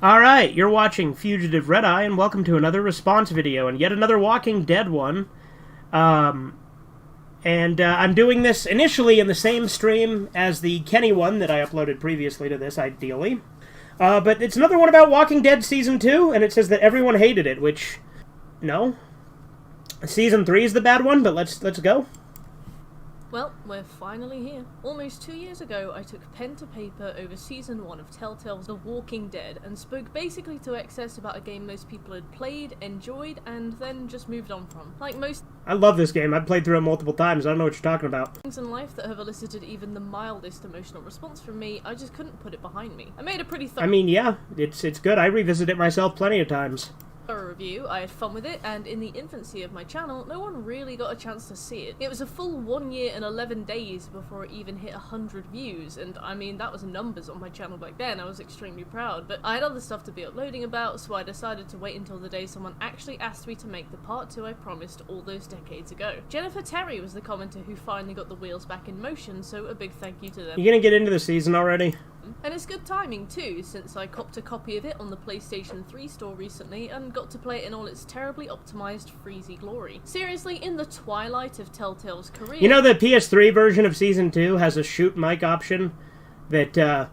Alright, you're watching Fugitive Redeye, and welcome to another response video, and yet another Walking Dead one. I'm doing this initially in the same stream as the Kenny one that I uploaded previously to this, ideally. But it's another one about Walking Dead Season 2, and it says that everyone hated it, which... no. Season 3 is the bad one, but let's go. Well, we're finally here. Almost 2 years ago, I took pen to paper over Season 1 of Telltale's The Walking Dead and spoke basically to excess about a game most people had played, enjoyed, and then just moved on from. Like most... I love this game. I've played through it multiple times. I don't know what you're talking about. Things in life that have elicited even the mildest emotional response from me, I just couldn't put it behind me. I made a pretty thorough... I mean, yeah, it's good. I revisit it myself plenty of times. Review, I had fun with it, and in the infancy of my channel, no one really got a chance to see it. It was a full 1 year and 11 days before it even hit 100 views, and I mean, that was numbers on my channel back then. I was extremely proud, but I had other stuff to be uploading about, so I decided to wait until the day someone actually asked me to make the part 2 I promised all those decades ago. Jennifer Terry was the commenter who finally got the wheels back in motion, so a big thank you to them. You gonna get into the season already? And it's good timing too, since I copped a copy of it on the PlayStation 3 store recently and got to play it in all its terribly optimized freezy glory. Seriously, in the twilight of Telltale's career... You know the PS3 version of Season 2 has a shoot mic option that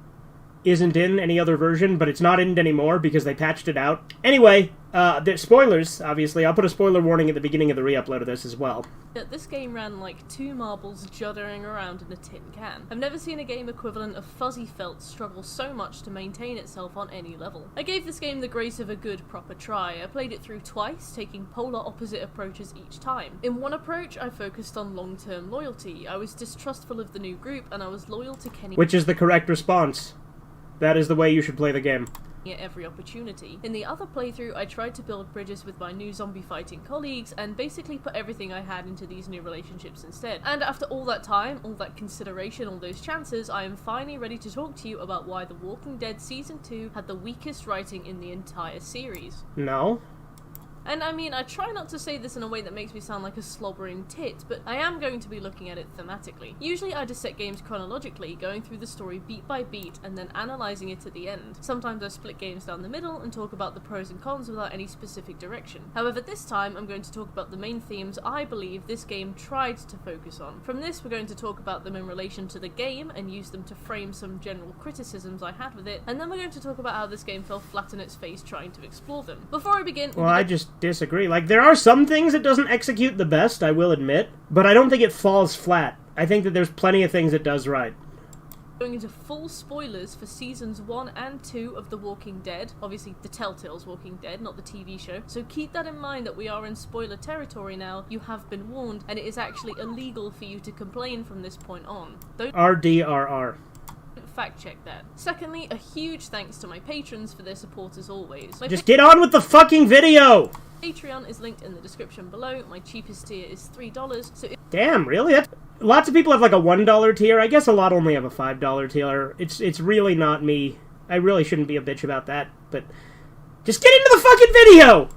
isn't in any other version, but it's not in it anymore because they patched it out. Anyway, there's spoilers, obviously. I'll put a spoiler warning at the beginning of the re-upload of this as well. This game ran like 2 marbles juddering around in a tin can. I've never seen a game equivalent of Fuzzy Felt struggle so much to maintain itself on any level. I gave this game the grace of a good, proper try. I played it through twice, taking polar opposite approaches each time. In one approach, I focused on long-term loyalty. I was distrustful of the new group, and I was loyal to Kenny. Which is the correct response. That is the way you should play the game. At every opportunity. In the other playthrough, I tried to build bridges with my new zombie fighting colleagues and basically put everything I had into these new relationships instead. And after all that time, all that consideration, all those chances, I am finally ready to talk to you about why The Walking Dead Season 2 had the weakest writing in the entire series. No. And I mean, I try not to say this in a way that makes me sound like a slobbering tit, but I am going to be looking at it thematically. Usually I dissect games chronologically, going through the story beat by beat and then analysing it at the end. Sometimes I split games down the middle and talk about the pros and cons without any specific direction. However, this time I'm going to talk about the main themes I believe this game tried to focus on. From this, we're going to talk about them in relation to the game and use them to frame some general criticisms I had with it, and then we're going to talk about how this game fell flat on its face trying to explore them. Before I begin... Well, I just disagree. Like, there are some things it doesn't execute the best, I will admit, but I don't think it falls flat. I think that there's plenty of things it does right. Going into full spoilers for Seasons 1 and 2 of The Walking Dead. Obviously, the Telltale's Walking Dead, not the TV show. So keep that in mind that we are in spoiler territory now. You have been warned, and it is actually illegal for you to complain from this point on. Don't RDRR. fact check that. Secondly, a huge thanks to my patrons for their support as always. Just get on with the fucking video! Patreon is linked in the description below. My cheapest tier is $3, so if... Damn, really? Lots of people have like a $1 tier. I guess a lot only have a $5 tier. It's really not me. I really shouldn't be a bitch about that, but just get into the fucking video!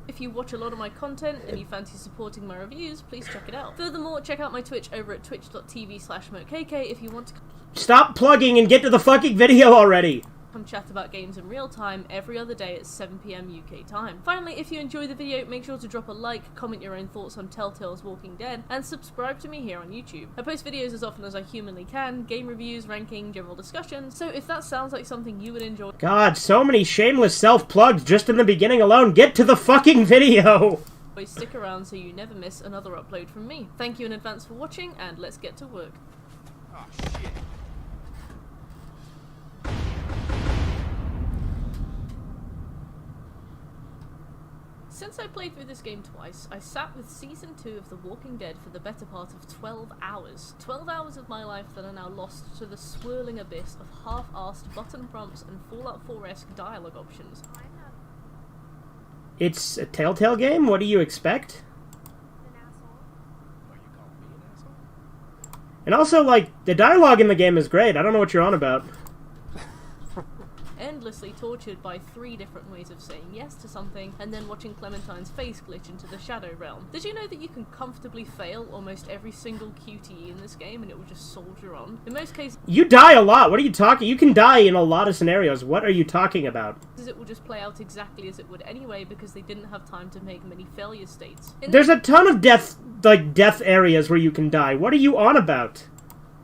If you watch a lot of my content and you fancy supporting my reviews, please check it out. Furthermore, check out my Twitch over at twitch.tv/mokk if you want to... Stop plugging and get to the fucking video already! Come chat about games in real time every other day at 7 PM UK time. Finally, if you enjoy the video, make sure to drop a like, comment your own thoughts on Telltale's Walking Dead, and subscribe to me here on YouTube. I post videos as often as I humanly can, game reviews, ranking, general discussions, so if that sounds like something you would enjoy... God, so many shameless self-plugs just in the beginning alone. Get to the fucking video! Stick around so you never miss another upload from me. Thank you in advance for watching, and let's get to work. Oh, shit. Since I played through this game twice, I sat with Season 2 of The Walking Dead for the better part of 12 hours. 12 hours of my life that are now lost to the swirling abyss of half-arsed button prompts and Fallout 4-esque dialogue options. It's a Telltale game? What do you expect? And also, like, the dialogue in the game is great. I don't know what you're on about. Endless mercilessly tortured by 3 different ways of saying yes to something, and then watching Clementine's face glitch into the Shadow Realm. Did you know that you can comfortably fail almost every single QTE in this game and it will just soldier on? In most cases, You die a lot. What are you talking? You can die in a lot of scenarios. What are you talking about? it will just play out exactly as it would anyway because they didn't have time to make many failure states. There's a ton of death areas where you can die. What are you on about?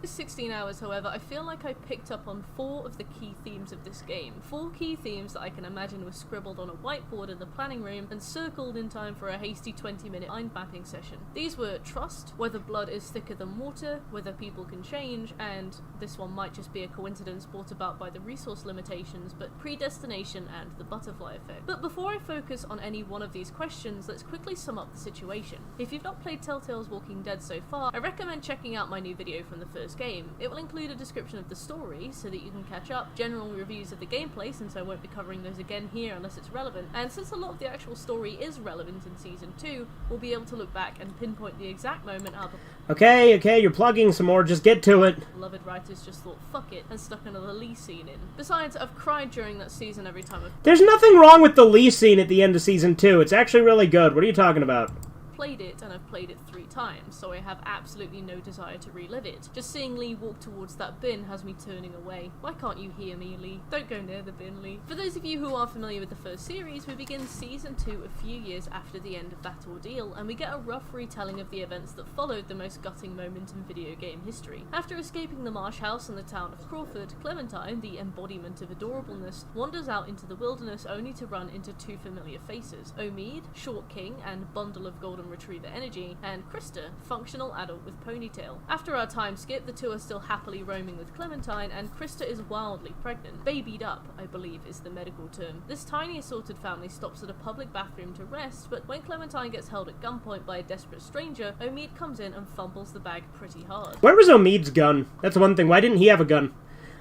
16 hours, however, I feel like I picked up on 4 of the key themes of this game. 4 key themes that I can imagine were scribbled on a whiteboard in the planning room and circled in time for a hasty 20-minute mind mapping session. These were trust, whether blood is thicker than water, whether people can change, and this one might just be a coincidence brought about by the resource limitations, but predestination and the butterfly effect. But before I focus on any one of these questions, let's quickly sum up the situation. If you've not played Telltale's Walking Dead so far, I recommend checking out my new video from the first game. It will include a description of the story so that you can catch up, general reviews of the gameplay since I won't be covering those again here unless it's relevant, and since a lot of the actual story is relevant in Season 2, we'll be able to look back and pinpoint the exact moment how the Okay, you're plugging some more, just get to it. beloved writers just thought fuck it and stuck another Lee scene in. Besides, I've cried during that season every time I've There's nothing wrong with the Lee scene at the end of Season 2. It's actually really good. What are you talking about? played it, and I've played it 3 times, so I have absolutely no desire to relive it. Just seeing Lee walk towards that bin has me turning away. Why can't you hear me, Lee? Don't go near the bin, Lee. For those of you who are familiar with the first series, we begin Season 2 a few years after the end of that ordeal, and we get a rough retelling of the events that followed the most gutting moment in video game history. After escaping the marsh house in the town of Crawford, Clementine, the embodiment of adorableness, wanders out into the wilderness only to run into 2 familiar faces: Omid, short king and bundle of golden retriever energy, and Krista, functional adult with ponytail. After our time skip, the 2 are still happily roaming with Clementine, and Krista is wildly pregnant. Babied up, I believe is the medical term. This tiny assorted family stops at a public bathroom to rest, but when Clementine gets held at gunpoint by a desperate stranger, Omid comes in and fumbles the bag pretty hard. Where was Omid's gun? That's one thing. Why didn't he have a gun?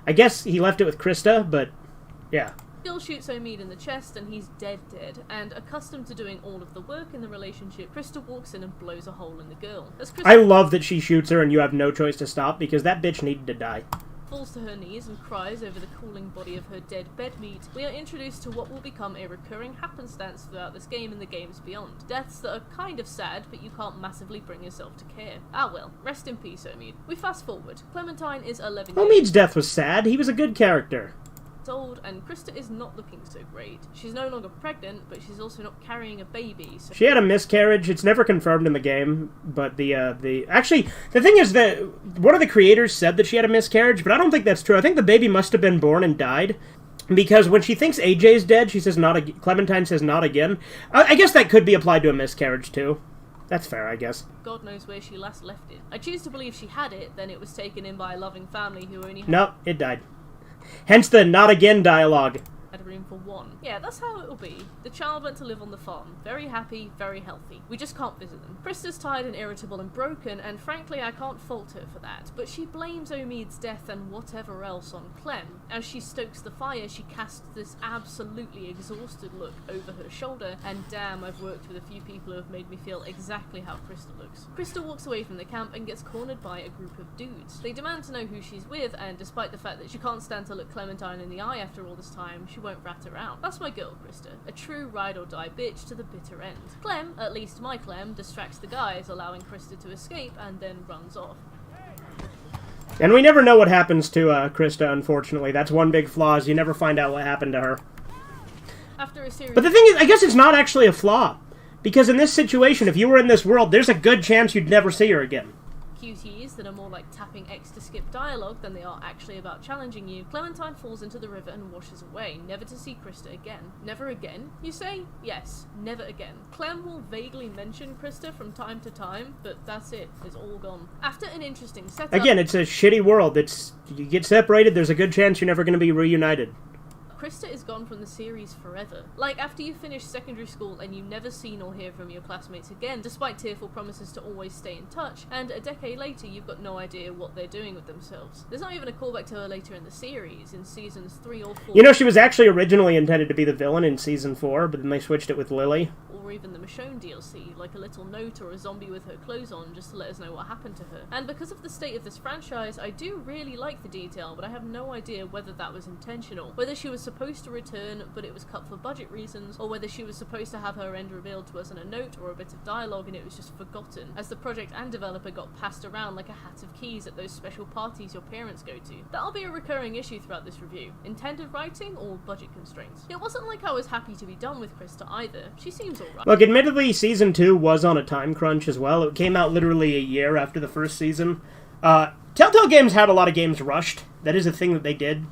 I guess he left it with Krista, but yeah. Gil shoots Omid in the chest and he's dead, and accustomed to doing all of the work in the relationship, Krista walks in and blows a hole in the girl. As Krista I love that she shoots her and you have no choice to stop, because that bitch needed to die. falls to her knees and cries over the cooling body of her dead bedmeat, we are introduced to what will become a recurring happenstance throughout this game and the games beyond. Deaths that are kind of sad, but you can't massively bring yourself to care. Ah well, rest in peace, Omid. We fast forward. Clementine is 11 years Omid's death was sad. He was a good character. old, and Krista is not looking so great. She's no longer pregnant, but she's also not carrying a baby, so She had a miscarriage. It's never confirmed in the game, but actually, the thing is that one of the creators said that she had a miscarriage, but I don't think that's true. I think the baby must have been born and died, because when she thinks AJ's dead, she says not again. Clementine says not again. I guess that could be applied to a miscarriage too. That's fair, I guess. God knows where she last left it. I choose to believe she had it, then it was taken in by a loving family who only No, it died. Hence the not again dialogue. had room for 1. Yeah, that's how it'll be. The child went to live on the farm. Very happy, very healthy. We just can't visit them. Krista's tired and irritable and broken, and frankly I can't fault her for that. But she blames Omid's death and whatever else on Clem. As she stokes the fire, she casts this absolutely exhausted look over her shoulder, and damn, I've worked with a few people who have made me feel exactly how Krista looks. Krista walks away from the camp and gets cornered by a group of dudes. They demand to know who she's with, and despite the fact that she can't stand to look Clementine in the eye after all this time, she won't rat her out. That's my girl, Krista. A true ride-or-die bitch to the bitter end. Clem, at least my Clem, distracts the guys, allowing Krista to escape, and then runs off. And we never know what happens to Krista, unfortunately. That's one big flaw, is you never find out what happened to her. After a series But the thing is, I guess it's not actually a flaw. Because in this situation, if you were in this world, there's a good chance you'd never see her again. QTEs that are more like tapping X to skip dialogue than they are actually about challenging you, Clementine falls into the river and washes away, never to see Krista again. Never again, you say? Yes, never again. Clem will vaguely mention Krista from time to time, but that's it. It's all gone. After an interesting setup... Again, it's a shitty world. You get separated, there's a good chance you're never going to be reunited. Krista is gone from the series forever. Like, after you finish secondary school and you never see nor hear from your classmates again, despite tearful promises to always stay in touch, and a decade later you've got no idea what they're doing with themselves. There's not even a callback to her later in the series, in seasons 3 or 4. You know, she was actually originally intended to be the villain in Season 4, but then they switched it with Lily. Or even the Michonne DLC, like a little note or a zombie with her clothes on, just to let us know what happened to her. And because of the state of this franchise, I do really like the detail, but I have no idea whether that was intentional. Whether she was supposed to return, but it was cut for budget reasons, or whether she was supposed to have her end revealed to us in a note or a bit of dialogue and it was just forgotten, as the project and developer got passed around like a hat of keys at those special parties your parents go to. That'll be a recurring issue throughout this review. Intended writing or budget constraints. It wasn't like I was happy to be done with Krista either. She seems alright. Look, admittedly, Season 2 was on a time crunch as well. It came out literally a year after the first season. Telltale Games had a lot of games rushed. That is a thing that they did.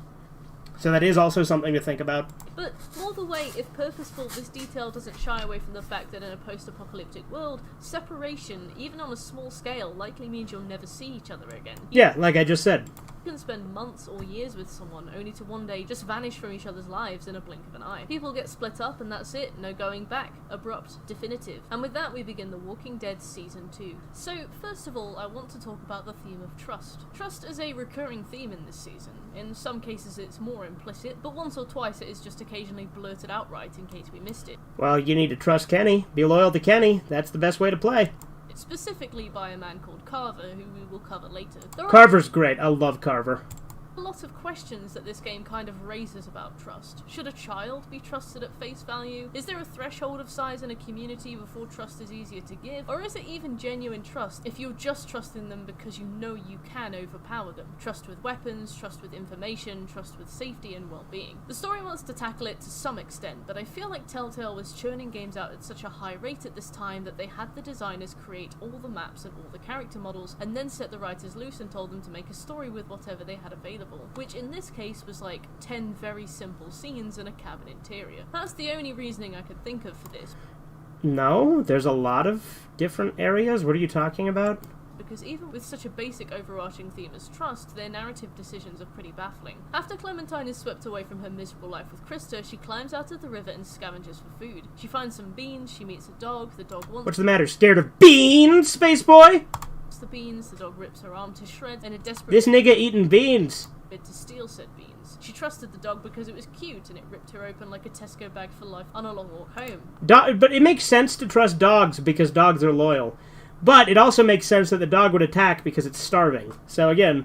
So that is also something to think about. But more the way, if purposeful, this detail doesn't shy away from the fact that in a post-apocalyptic world, separation, even on a small scale, likely means you'll never see each other again. Yeah, like I just said. You can spend months or years with someone, only to one day just vanish from each other's lives in a blink of an eye. People get split up and that's it, no going back. Abrupt, definitive. And with that we begin The Walking Dead Season 2. So, first of all, I want to talk about the theme of trust. Trust is a recurring theme in this season. In some cases it's more implicit, but once or twice it is just occasionally blurted outright in case we missed it. Well, you need to trust Kenny. Be loyal to Kenny. That's the best way to play. Specifically by a man called Carver, who we will cover later. Carver's great. I love Carver. A lot of questions that this game kind of raises about trust. Should a child be trusted at face value? Is there a threshold of size in a community before trust is easier to give? Or is it even genuine trust if you're just trusting them because you know you can overpower them? Trust with weapons, trust with information, trust with safety and well-being. The story wants to tackle it to some extent, but I feel like Telltale was churning games out at such a high rate at this time that they had the designers create all the maps and all the character models, and then set the writers loose and told them to make a story with whatever they had available. Which in this case was like 10 very simple scenes in a cabin interior. That's the only reasoning I could think of for this. No, there's a lot of different areas. What are you talking about? Because even with such a basic overarching theme as trust, their narrative decisions are pretty baffling. After Clementine is swept away from her miserable life with Krista, she climbs out of the river and scavenges for food. She finds some beans, she meets a dog, the dog wants... What's the matter, scared of beans, space boy? The beans, the dog rips her arm to shreds, and a desperate... This nigga eating beans. ...to steal said beans. She trusted the dog because it was cute, and it ripped her open like a Tesco bag for life on a long walk home. But it makes sense to trust dogs because dogs are loyal. But it also makes sense that the dog would attack because it's starving. So again,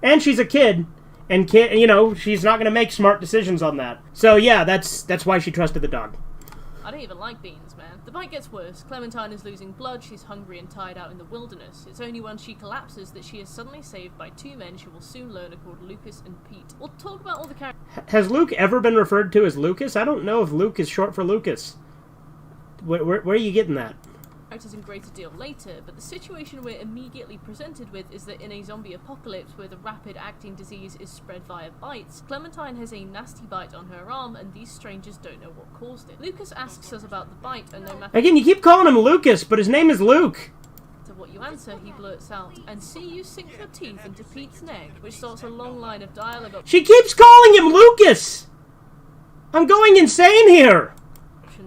and she's a kid, and she's not going to make smart decisions on that. So yeah, that's why she trusted the dog. I don't even like beans, man. The bite gets worse. Clementine is losing blood, she's hungry and tired out in the wilderness. It's only when she collapses that she is suddenly saved by two men she will soon learn are called Lucas and Pete. We'll talk about all the characters... Has Luke ever been referred to as Lucas? I don't know if Luke is short for Lucas. Where are you getting that? In greater deal later, but the situation we're immediately presented with is that in a zombie apocalypse where the rapid acting disease is spread via bites, Clementine has a nasty bite on her arm and these strangers don't know what caused it. Lucas asks us about the bite and no matter... Again, you keep calling him Lucas, but his name is Luke. To what you answer, he blurts out, "And see you sink your teeth into Pete's neck," which starts a long line of dialogue. She keeps calling him Lucas! I'm going insane here!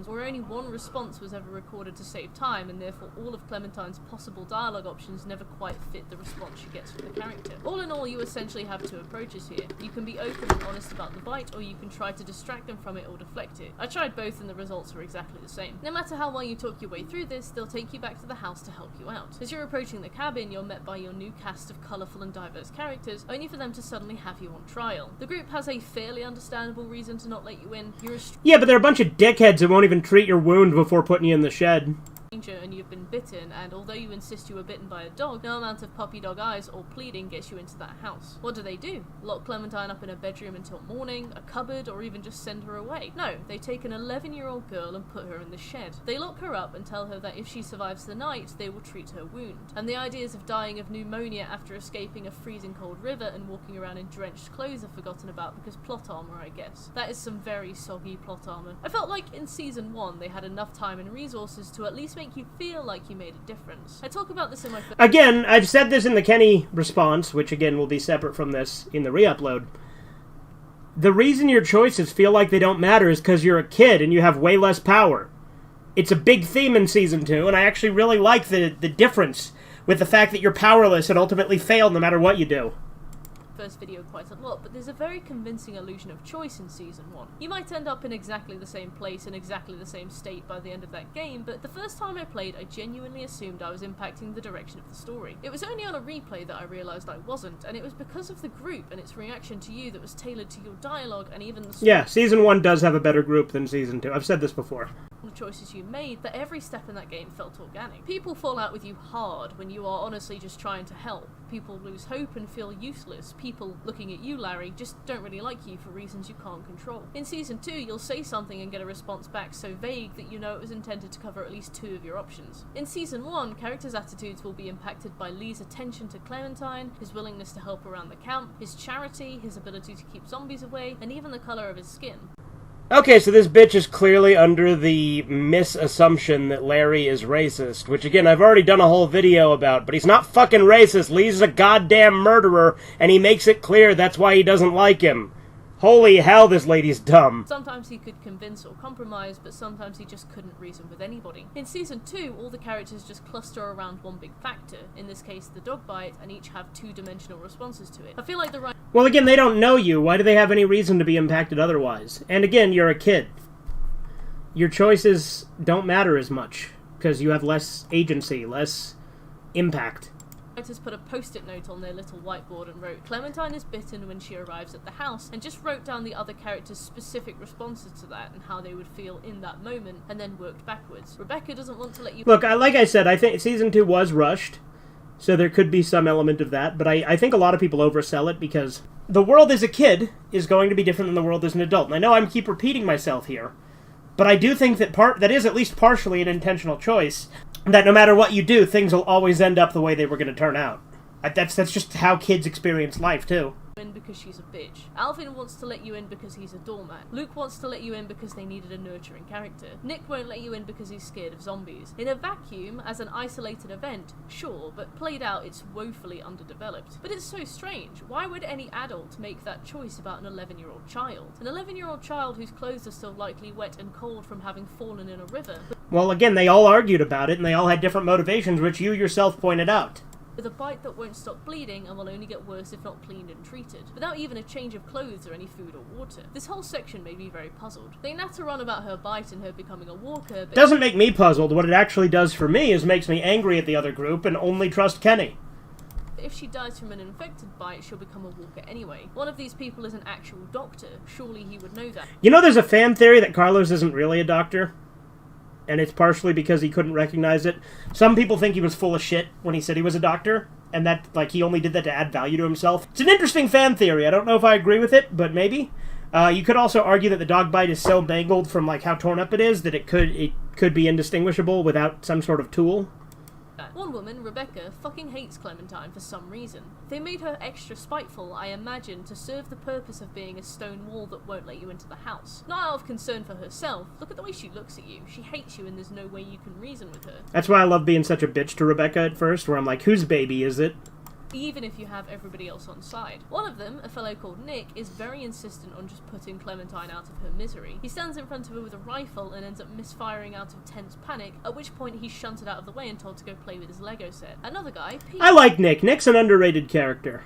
Where only one response was ever recorded to save time, and therefore all of Clementine's possible dialogue options never quite fit the response she gets from the character. All in all, you essentially have two approaches here. You can be open and honest about the bite, or you can try to distract them from it or deflect it. I tried both and the results were exactly the same. No matter how well you talk your way through this, they'll take you back to the house to help you out. As you're approaching the cabin, you're met by your new cast of colourful and diverse characters, only for them to suddenly have you on trial. The group has a fairly understandable reason to not let you in. Yeah, but they're a bunch of dickheads who won't even treat your wound before putting you in the shed. And you've been bitten, and although you insist you were bitten by a dog, no amount of puppy dog eyes or pleading gets you into that house. What do? Lock Clementine up in a bedroom until morning, a cupboard, or even just send her away? No, they take an 11-year-old girl and put her in the shed. They lock her up and tell her that if she survives the night, they will treat her wound. And the ideas of dying of pneumonia after escaping a freezing cold river and walking around in drenched clothes are forgotten about because plot armor, I guess. That is some very soggy plot armor. I felt like in Season 1 they had enough time and resources to at least make you feel like you made a difference. I talk about this in my... Again, I've said this in the Kenny response, which again will be separate from this in the re-upload. The reason your choices feel like they don't matter is because you're a kid and you have way less power. It's a big theme in Season 2, and I actually really like the difference with the fact that you're powerless and ultimately fail no matter what you do. first video quite a lot, but there's a very convincing illusion of choice in Season 1. You might end up in exactly the same place in exactly the same state by the end of that game, but the first time I played, I genuinely assumed I was impacting the direction of the story. It was only on a replay that I realised I wasn't, and it was because of the group and its reaction to you that was tailored to your dialogue and even the story. Yeah, Season 1 does have a better group than Season 2. I've said this before. The choices you made, that every step in that game felt organic. People fall out with you hard when you are honestly just trying to help. People lose hope and feel useless. People looking at you, Larry, just don't really like you for reasons you can't control. In Season 2, you'll say something and get a response back so vague that you know it was intended to cover at least 2 of your options. In Season 1, characters' attitudes will be impacted by Lee's attention to Clementine, his willingness to help around the camp, his charity, his ability to keep zombies away, and even the colour of his skin. Okay, so this bitch is clearly under the misassumption that Larry is racist, which again, I've already done a whole video about, but he's not fucking racist. Lee's a goddamn murderer, and he makes it clear that's why he doesn't like him. Holy hell, this lady's dumb. Sometimes he could convince or compromise, but sometimes he just couldn't reason with anybody. In Season 2, all the characters just cluster around one big factor, in this case the dog bite, and each have 2-dimensional responses to it. I feel like the right... Well, again, they don't know you. Why do they have any reason to be impacted otherwise? And again, you're a kid. Your choices don't matter as much, because you have less agency, less impact. Writers put a post-it note on their little whiteboard and wrote, Clementine is bitten when she arrives at the house, and just wrote down the other characters' specific responses to that and how they would feel in that moment, and then worked backwards. Rebecca doesn't want to let you... Look, like I said, I think Season 2 was rushed, so there could be some element of that, but I think a lot of people oversell it because the world as a kid is going to be different than the world as an adult. And I know I keep repeating myself here, but I do think that that is at least partially an intentional choice, that no matter what you do, things will always end up the way they were going to turn out. That's just how kids experience life, too. In because she's a bitch. Alvin wants to let you in because he's a doormat. Luke wants to let you in because they needed a nurturing character. Nick won't let you in because he's scared of zombies. In a vacuum, as an isolated event, sure, but played out, it's woefully underdeveloped. But it's so strange. Why would any adult make that choice about an 11-year-old child? An 11-year-old child whose clothes are still likely wet and cold from having fallen in a river. Well, again, they all argued about it, and they all had different motivations, which you yourself pointed out. With a bite that won't stop bleeding and will only get worse if not cleaned and treated, without even a change of clothes or any food or water. This whole section made me very puzzled. They natter on about her bite and her becoming a walker, but... Doesn't make me puzzled. What it actually does for me is makes me angry at the other group and only trust Kenny. If she dies from an infected bite, she'll become a walker anyway. One of these people is an actual doctor. Surely he would know that. You know, there's a fan theory that Carlos isn't really a doctor? And it's partially because he couldn't recognize it. Some people think he was full of shit when he said he was a doctor, and that, like, he only did that to add value to himself. It's an interesting fan theory. I don't know if I agree with it, but maybe. You could also argue that the dog bite is so mangled from, like, how torn up it is that it could be indistinguishable without some sort of tool. One woman, Rebecca, fucking hates Clementine for some reason. They made her extra spiteful, I imagine, to serve the purpose of being a stone wall that won't let you into the house. Not out of concern for herself. Look at the way she looks at you. She hates you and there's no way you can reason with her. That's why I love being such a bitch to Rebecca at first, where I'm like, whose baby is it? Even if you have everybody else on side. One of them, a fellow called Nick, is very insistent on just putting Clementine out of her misery. He stands in front of her with a rifle and ends up misfiring out of tense panic, at which point he's shunted out of the way and told to go play with his Lego set. Another guy, Pete, I like Nick. Nick's an underrated character.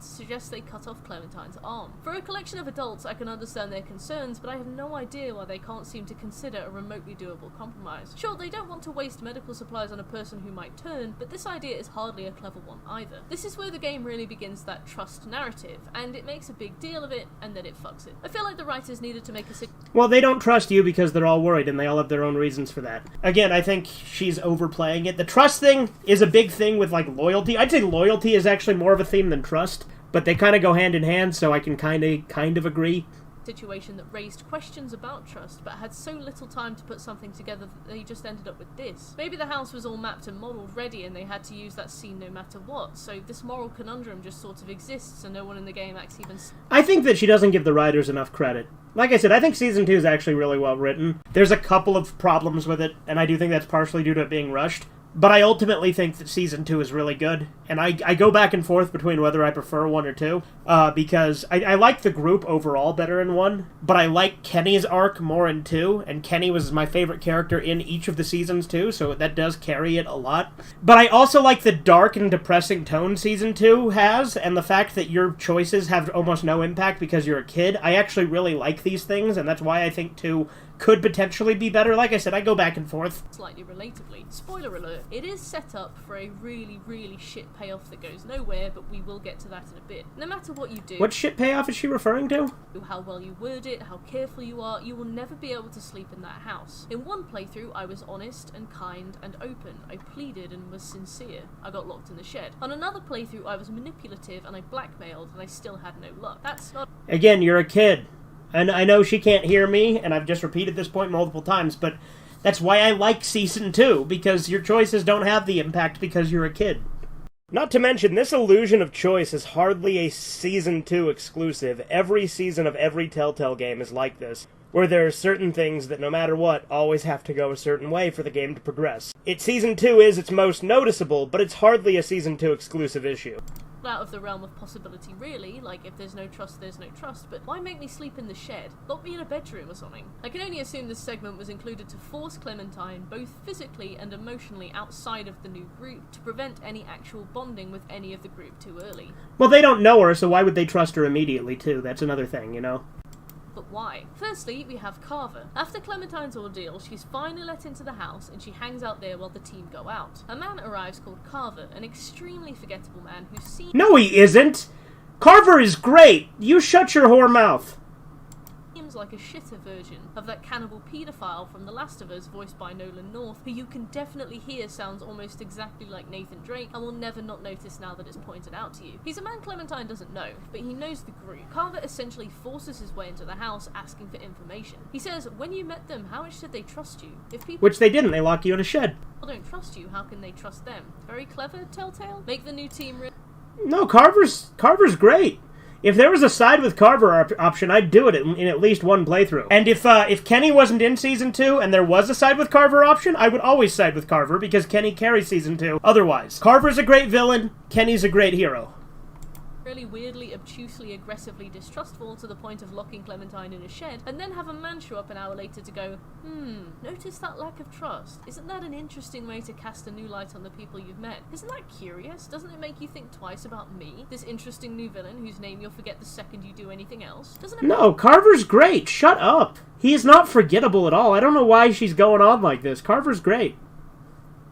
suggests they cut off Clementine's arm. For a collection of adults, I can understand their concerns, but I have no idea why they can't seem to consider a remotely doable compromise. Sure, they don't want to waste medical supplies on a person who might turn, but this idea is hardly a clever one either. This is where the game really begins that trust narrative, and it makes a big deal of it, and then it fucks it. I feel like the writers needed to make a Well, they don't trust you because they're all worried, and they all have their own reasons for that. Again, I think she's overplaying it. The trust thing is a big thing with, like, loyalty. I'd say loyalty is actually more of a theme than trust, but they kind of go hand in hand, so I can kind of agree. Situation that raised questions about trust, but had so little time to put something together that they just ended up with this. Maybe the house was all mapped and modelled ready and they had to use that scene no matter what, so this moral conundrum just sort of exists and no one in the game acts even... I think that she doesn't give the writers enough credit. Like I said, I think Season 2 is actually really well written. There's a couple of problems with it, and I do think that's partially due to it being rushed, But I ultimately think that Season 2 is really good, and I go back and forth between whether I prefer 1 or 2, because I like the group overall better in 1, but I like Kenny's arc more in 2, and Kenny was my favorite character in each of the seasons too, so that does carry it a lot. But I also like the dark and depressing tone Season 2 has, and the fact that your choices have almost no impact because you're a kid. I actually really like these things, and that's why I think 2 could potentially be better. Like I said, I go back and forth. Slightly relatively, spoiler alert, it is set up for a really, really shit payoff that goes nowhere, but we will get to that in a bit. No matter what you do, What shit payoff is she referring to? how well you word it, how careful you are, you will never be able to sleep in that house. In one playthrough, I was honest and kind and open. I pleaded and was sincere. I got locked in the shed. On another playthrough, I was manipulative and I blackmailed, and I still had no luck. That's not... Again, you're a kid. And I know she can't hear me, and I've just repeated this point multiple times, but that's why I like Season 2, because your choices don't have the impact because you're a kid. Not to mention, this illusion of choice is hardly a Season 2 exclusive. Every season of every Telltale game is like this, where there are certain things that no matter what, always have to go a certain way for the game to progress. Season 2 is its most noticeable, but it's hardly a Season 2 exclusive issue. out of the realm of possibility, really. Like, if there's no trust, there's no trust. But why make me sleep in the shed? Lock me in a bedroom or something. I can only assume this segment was included to force Clementine, both physically and emotionally, outside of the new group, to prevent any actual bonding with any of the group too early. Well, they don't know her, so why would they trust her immediately, too? That's another thing, you know? But why? Firstly, we have Carver. After Clementine's ordeal, she's finally let into the house, and she hangs out there while the team go out. A man arrives called Carver, an extremely forgettable man who seems... No, he isn't! Carver is great! You shut your whore mouth! like a shitter version of that cannibal paedophile from The Last of Us, voiced by Nolan North, who you can definitely hear sounds almost exactly like Nathan Drake and will never not notice now that it's pointed out to you. He's a man Clementine doesn't know, but he knows the group. Carver essentially forces his way into the house asking for information. He says, when you met them, how much did they trust you? If people... Which they didn't, they lock you in a shed. Don't trust you, how can they trust them? Very clever, Telltale? Make the new team No, Carver's great. If there was a side with Carver option, I'd do it in at least one playthrough. And if Kenny wasn't in Season 2 and there was a side with Carver option, I would always side with Carver because Kenny carries Season 2 otherwise. Carver's a great villain, Kenny's a great hero. Really weirdly, obtusely, aggressively distrustful to the point of locking Clementine in a shed, and then have a man show up an hour later to go, notice that lack of trust? Isn't that an interesting way to cast a new light on the people you've met? Isn't that curious? Doesn't it make you think twice about me, this interesting new villain whose name you'll forget the second you do anything else? Doesn't it... No, Carver's great. Shut up. He is not forgettable at all. I don't know why she's going on like this. Carver's great.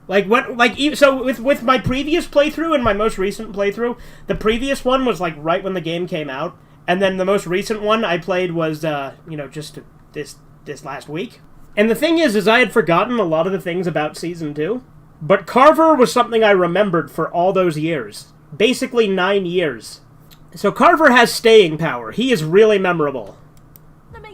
So with my previous playthrough and my most recent playthrough, the previous one was like right when the game came out, and then the most recent one I played was just this last week. And the thing is I had forgotten a lot of the things about Season 2, but Carver was something I remembered for all those years. Basically 9 years. So Carver has staying power. He is really memorable.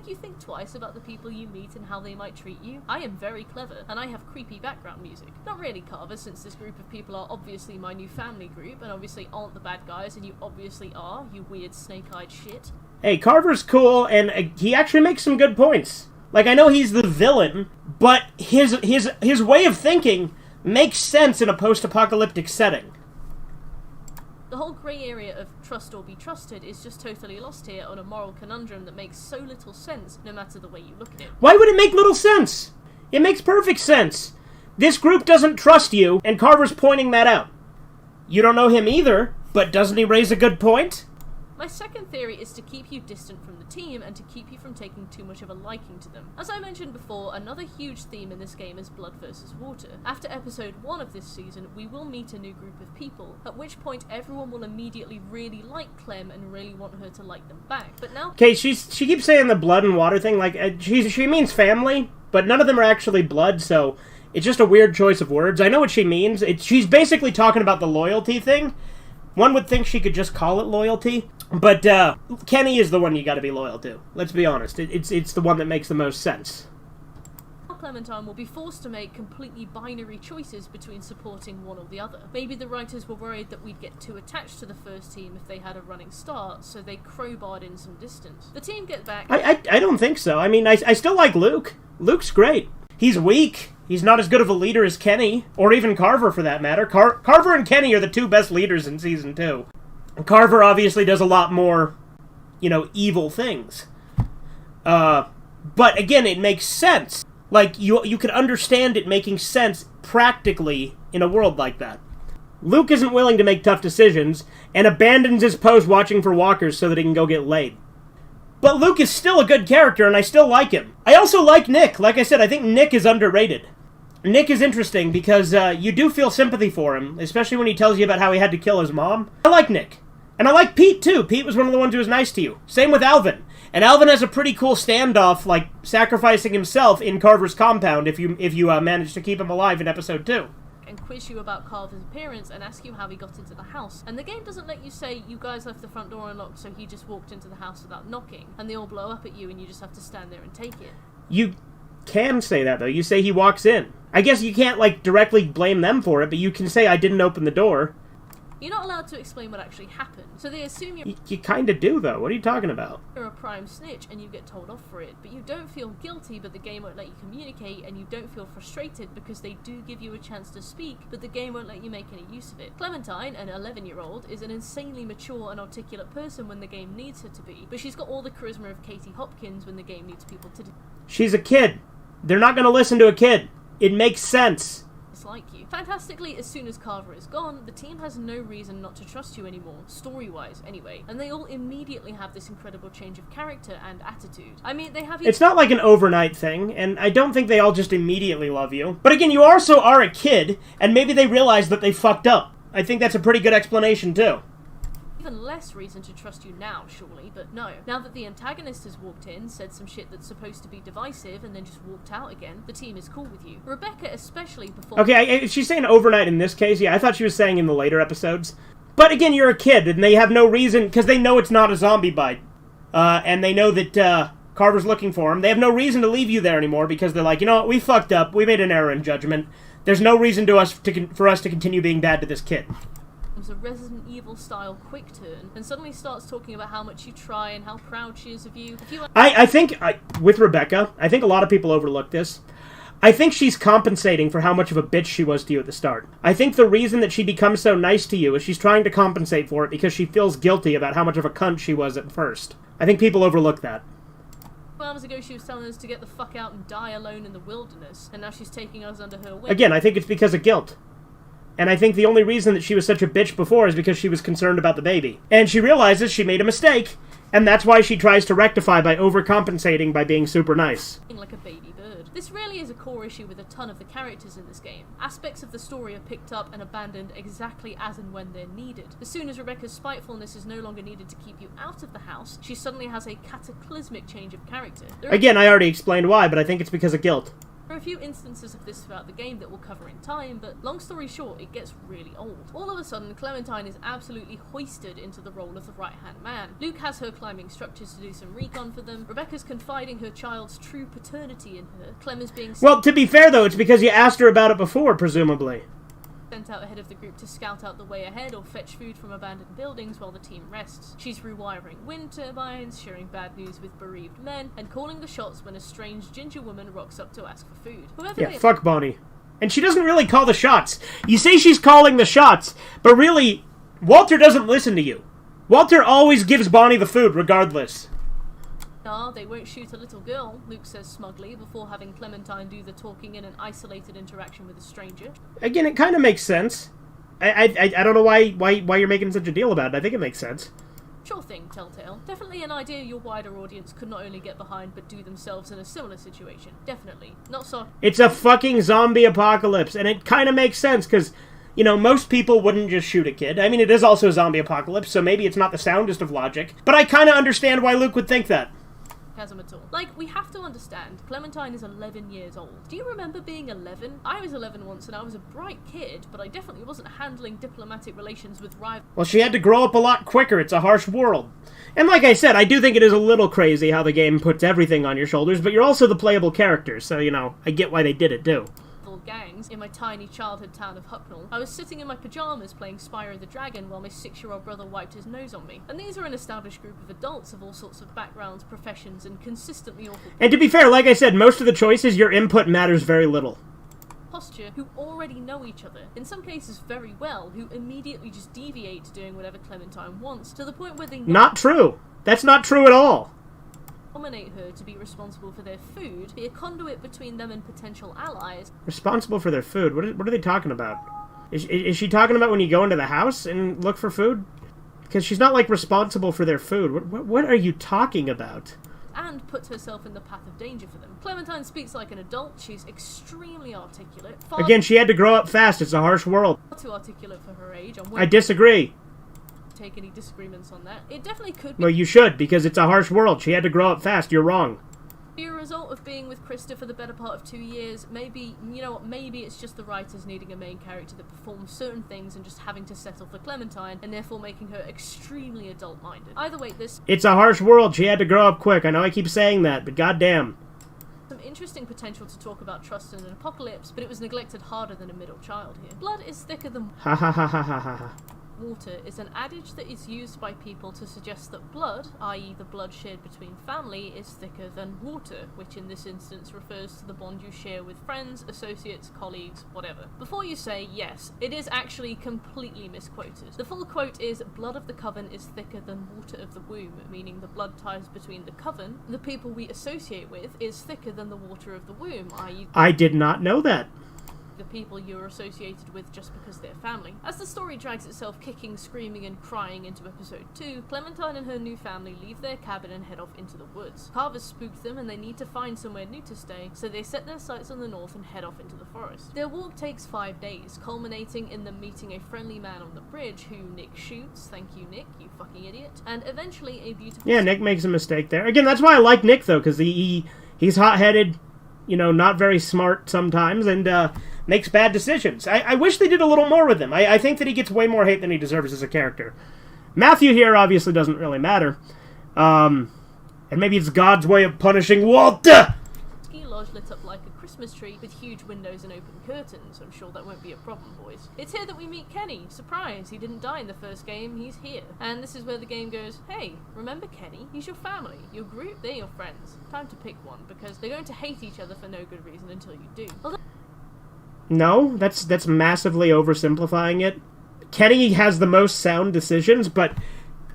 You think twice about the people you meet and how they might treat you. I am very clever, and I have creepy background music. Not really, Carver, since this group of people are obviously my new family group, and obviously aren't the bad guys, and you obviously are, you weird snake-eyed shit. Hey, Carver's cool, and he actually makes some good points. Like, I know he's the villain, but his way of thinking makes sense in a post-apocalyptic setting. The whole grey area of trust or be trusted is just totally lost here on a moral conundrum that makes so little sense, no matter the way you look at it. Why would it make little sense? It makes perfect sense. This group doesn't trust you, and Carver's pointing that out. You don't know him either, but doesn't he raise a good point? My second theory is to keep you distant from the team and to keep you from taking too much of a liking to them. As I mentioned before, another huge theme in this game is blood versus water. After episode 1 of this season, we will meet a new group of people, at which point everyone will immediately really like Clem and really want her to like them back. But now... Okay, she keeps saying the blood and water thing, like, she means family, but none of them are actually blood, so it's just a weird choice of words. I know what she means. She's basically talking about the loyalty thing. One would think she could just call it loyalty, but Kenny is the one you gotta be loyal to. Let's be honest. It's the one that makes the most sense. Clementine will be forced to make completely binary choices between supporting one or the other. Maybe the writers were worried that we'd get too attached to the first team if they had a running start, so they crowbarred in some distance. The team get back... I don't think so. I mean, I still like Luke. Luke's great. He's weak. He's not as good of a leader as Kenny, or even Carver for that matter. Carver and Kenny are the two best leaders in Season 2. And Carver obviously does a lot more, evil things. But again, it makes sense. Like, you can understand it making sense practically in a world like that. Luke isn't willing to make tough decisions, and abandons his post watching for walkers so that he can go get laid. But Luke is still a good character, and I still like him. I also like Nick. Like I said, I think Nick is underrated. Nick is interesting because you do feel sympathy for him, especially when he tells you about how he had to kill his mom. I like Nick. And I like Pete, too. Pete was one of the ones who was nice to you. Same with Alvin. And Alvin has a pretty cool standoff, like sacrificing himself in Carver's compound if you manage to keep him alive in episode 2. And quiz you about Carver's appearance and ask you how he got into the house. And the game doesn't let you say you guys left the front door unlocked so he just walked into the house without knocking. And they all blow up at you and you just have to stand there and take it. You can say that, though. You say he walks in. I guess you can't, directly blame them for it, but you can say I didn't open the door. You're not allowed to explain what actually happened, so they assume you're... You kind of do, though. What are you talking about? You're a prime snitch, and you get told off for it, but you don't feel guilty, but the game won't let you communicate, and you don't feel frustrated because they do give you a chance to speak, but the game won't let you make any use of it. Clementine, an 11-year-old, is an insanely mature and articulate person when the game needs her to be, but she's got all the charisma of Katie Hopkins when the game needs people to... She's a kid. They're not going to listen to a kid. It makes sense. Like you. Fantastically, as soon as Carver is gone, the team has no reason not to trust you anymore, story-wise anyway, and they all immediately have this incredible change of character and attitude. I mean, they have... It's not like an overnight thing, and I don't think they all just immediately love you. But again, you also are a kid, and maybe they realize that they fucked up. I think that's a pretty good explanation, too. Even less reason to trust you now, surely, but no. Now that the antagonist has walked in, said some shit that's supposed to be divisive, and then just walked out again, the team is cool with you. Rebecca especially before... Okay, she's saying overnight in this case. Yeah, I thought she was saying in the later episodes. But again, you're a kid, and they have no reason, because they know it's not a zombie bite. And they know that Carver's looking for him. They have no reason to leave you there anymore, because they're like, you know what, we fucked up, we made an error in judgment. There's no reason for us to continue being bad to this kid. A Resident Evil style quick turn and suddenly starts talking about how much you try and how proud she is of you. I think with Rebecca, I think a lot of people overlook this. I think she's compensating for how much of a bitch she was to you at the start. I think the reason that she becomes so nice to you is she's trying to compensate for it because she feels guilty about how much of a cunt she was at first. I think people overlook that. Hours ago she was telling us to get the fuck out and die alone in the wilderness, and now she's taking us under her wing. Again, I think it's because of guilt. And I think the only reason that she was such a bitch before is because she was concerned about the baby. And she realizes she made a mistake, and that's why she tries to rectify by overcompensating by being super nice. Like a baby bird. This really is a core issue with a ton of the characters in this game. Aspects of the story are picked up and abandoned exactly as and when they're needed. As soon as Rebecca's spitefulness is no longer needed to keep you out of the house, she suddenly has a cataclysmic change of character. Again, I already explained why, but I think it's because of guilt. There are a few instances of this throughout the game that we'll cover in time, but long story short, it gets really old. All of a sudden, Clementine is absolutely hoisted into the role of the right-hand man. Luke has her climbing structures to do some recon for them. Rebecca's confiding her child's true paternity in her. Clem is being... Well, to be fair, though, it's because you asked her about it before, presumably. Sent out ahead of the group to scout out the way ahead or fetch food from abandoned buildings while the team rests. She's rewiring wind turbines, sharing bad news with bereaved men, and calling the shots when a strange ginger woman rocks up to ask for food. Fuck Bonnie. And she doesn't really call the shots. You say she's calling the shots, but really, Walter doesn't listen to you. Walter always gives Bonnie the food, regardless. They won't shoot a little girl, Luke says smugly, before having Clementine do the talking in an isolated interaction with a stranger. Again, it kind of makes sense. I don't know why you're making such a deal about it. I think it makes sense. Sure thing, Telltale. Definitely an idea your wider audience could not only get behind, but do themselves in a similar situation. Definitely. Not so... It's a fucking zombie apocalypse, and it kind of makes sense, because... You know, most people wouldn't just shoot a kid. I mean, it is also a zombie apocalypse, so maybe it's not the soundest of logic. But I kind of understand why Luke would think that. At all. Like, we have to understand, Clementine is 11 years old. Do you remember being 11? I was 11 once and I was a bright kid, but I definitely wasn't handling diplomatic relations with rivals. Well, she had to grow up a lot quicker. It's a harsh world. And like I said, I do think it is a little crazy how the game puts everything on your shoulders, but you're also the playable character, so, you know, I get why they did it, too. gangs in my tiny childhood town of Hucknall, I was sitting in my pajamas playing Spyro the Dragon while my 6-year-old brother wiped his nose on me. And these are an established group of adults of all sorts of backgrounds, professions, and consistently awful... And to be fair, like I said, most of the choices, your input matters very little. ...posture who already know each other, in some cases very well, who immediately just deviate to doing whatever Clementine wants, to the point where they... Not true. That's not true at all. ...nominate her to be responsible for their food, be a conduit between them and potential allies. Responsible for their food? What are they talking about? Is she talking about when you go into the house and look for food? Because she's not, like, responsible for their food. What are you talking about? And puts herself in the path of danger for them. Clementine speaks like an adult, she's extremely articulate. Again, she had to grow up fast, it's a harsh world. Far too articulate for her age. I disagree. Take any disagreements on that. It definitely could be... Well, you should, because it's a harsh world. She had to grow up fast. You're wrong. Be a result of being with Krista for the better part of 2 years. Maybe, you know what, maybe it's just the writers needing a main character that performs certain things and just having to settle for Clementine, and therefore making her extremely adult-minded. Either way, this... It's a harsh world. She had to grow up quick. I know I keep saying that, but goddamn. Some interesting potential to talk about trust in an apocalypse, but it was neglected harder than a middle child here. Blood is thicker than... Ha ha ha ha ha ha. Water is an adage that is used by people to suggest that blood, i.e. the blood shared between family, is thicker than water, which in this instance refers to the bond you share with friends, associates, colleagues, whatever. Before you say yes, it is actually completely misquoted. The full quote is, blood of the coven is thicker than water of the womb, meaning the blood ties between the coven, the people we associate with, is thicker than the water of the womb, i.e. I did not know that. The people you're associated with just because they're family. As the story drags itself kicking, screaming, and crying into episode 2, Clementine and her new family leave their cabin and head off into the woods. Carver's spooked them and they need to find somewhere new to stay, so they set their sights on the north and head off into the forest. Their walk takes 5 days, culminating in them meeting a friendly man on the bridge who Nick shoots, thank you Nick, you fucking idiot, and eventually a beautiful... Yeah, Nick makes a mistake there. Again, that's why I like Nick though, because he's hot-headed, you know, not very smart sometimes, and makes bad decisions. I wish they did a little more with him. I think that he gets way more hate than he deserves as a character. Matthew here obviously doesn't really matter. And maybe it's God's way of punishing Walter! Ski lodge lit up like a Christmas tree with huge windows and open curtains. I'm sure that won't be a problem, boys. It's here that we meet Kenny. Surprise, he didn't die in the first game, he's here. And this is where the game goes, hey, remember Kenny? He's your family, your group, they're your friends. Time to pick one, because they're going to hate each other for no good reason until you do. No, that's massively oversimplifying it. Kenny has the most sound decisions, but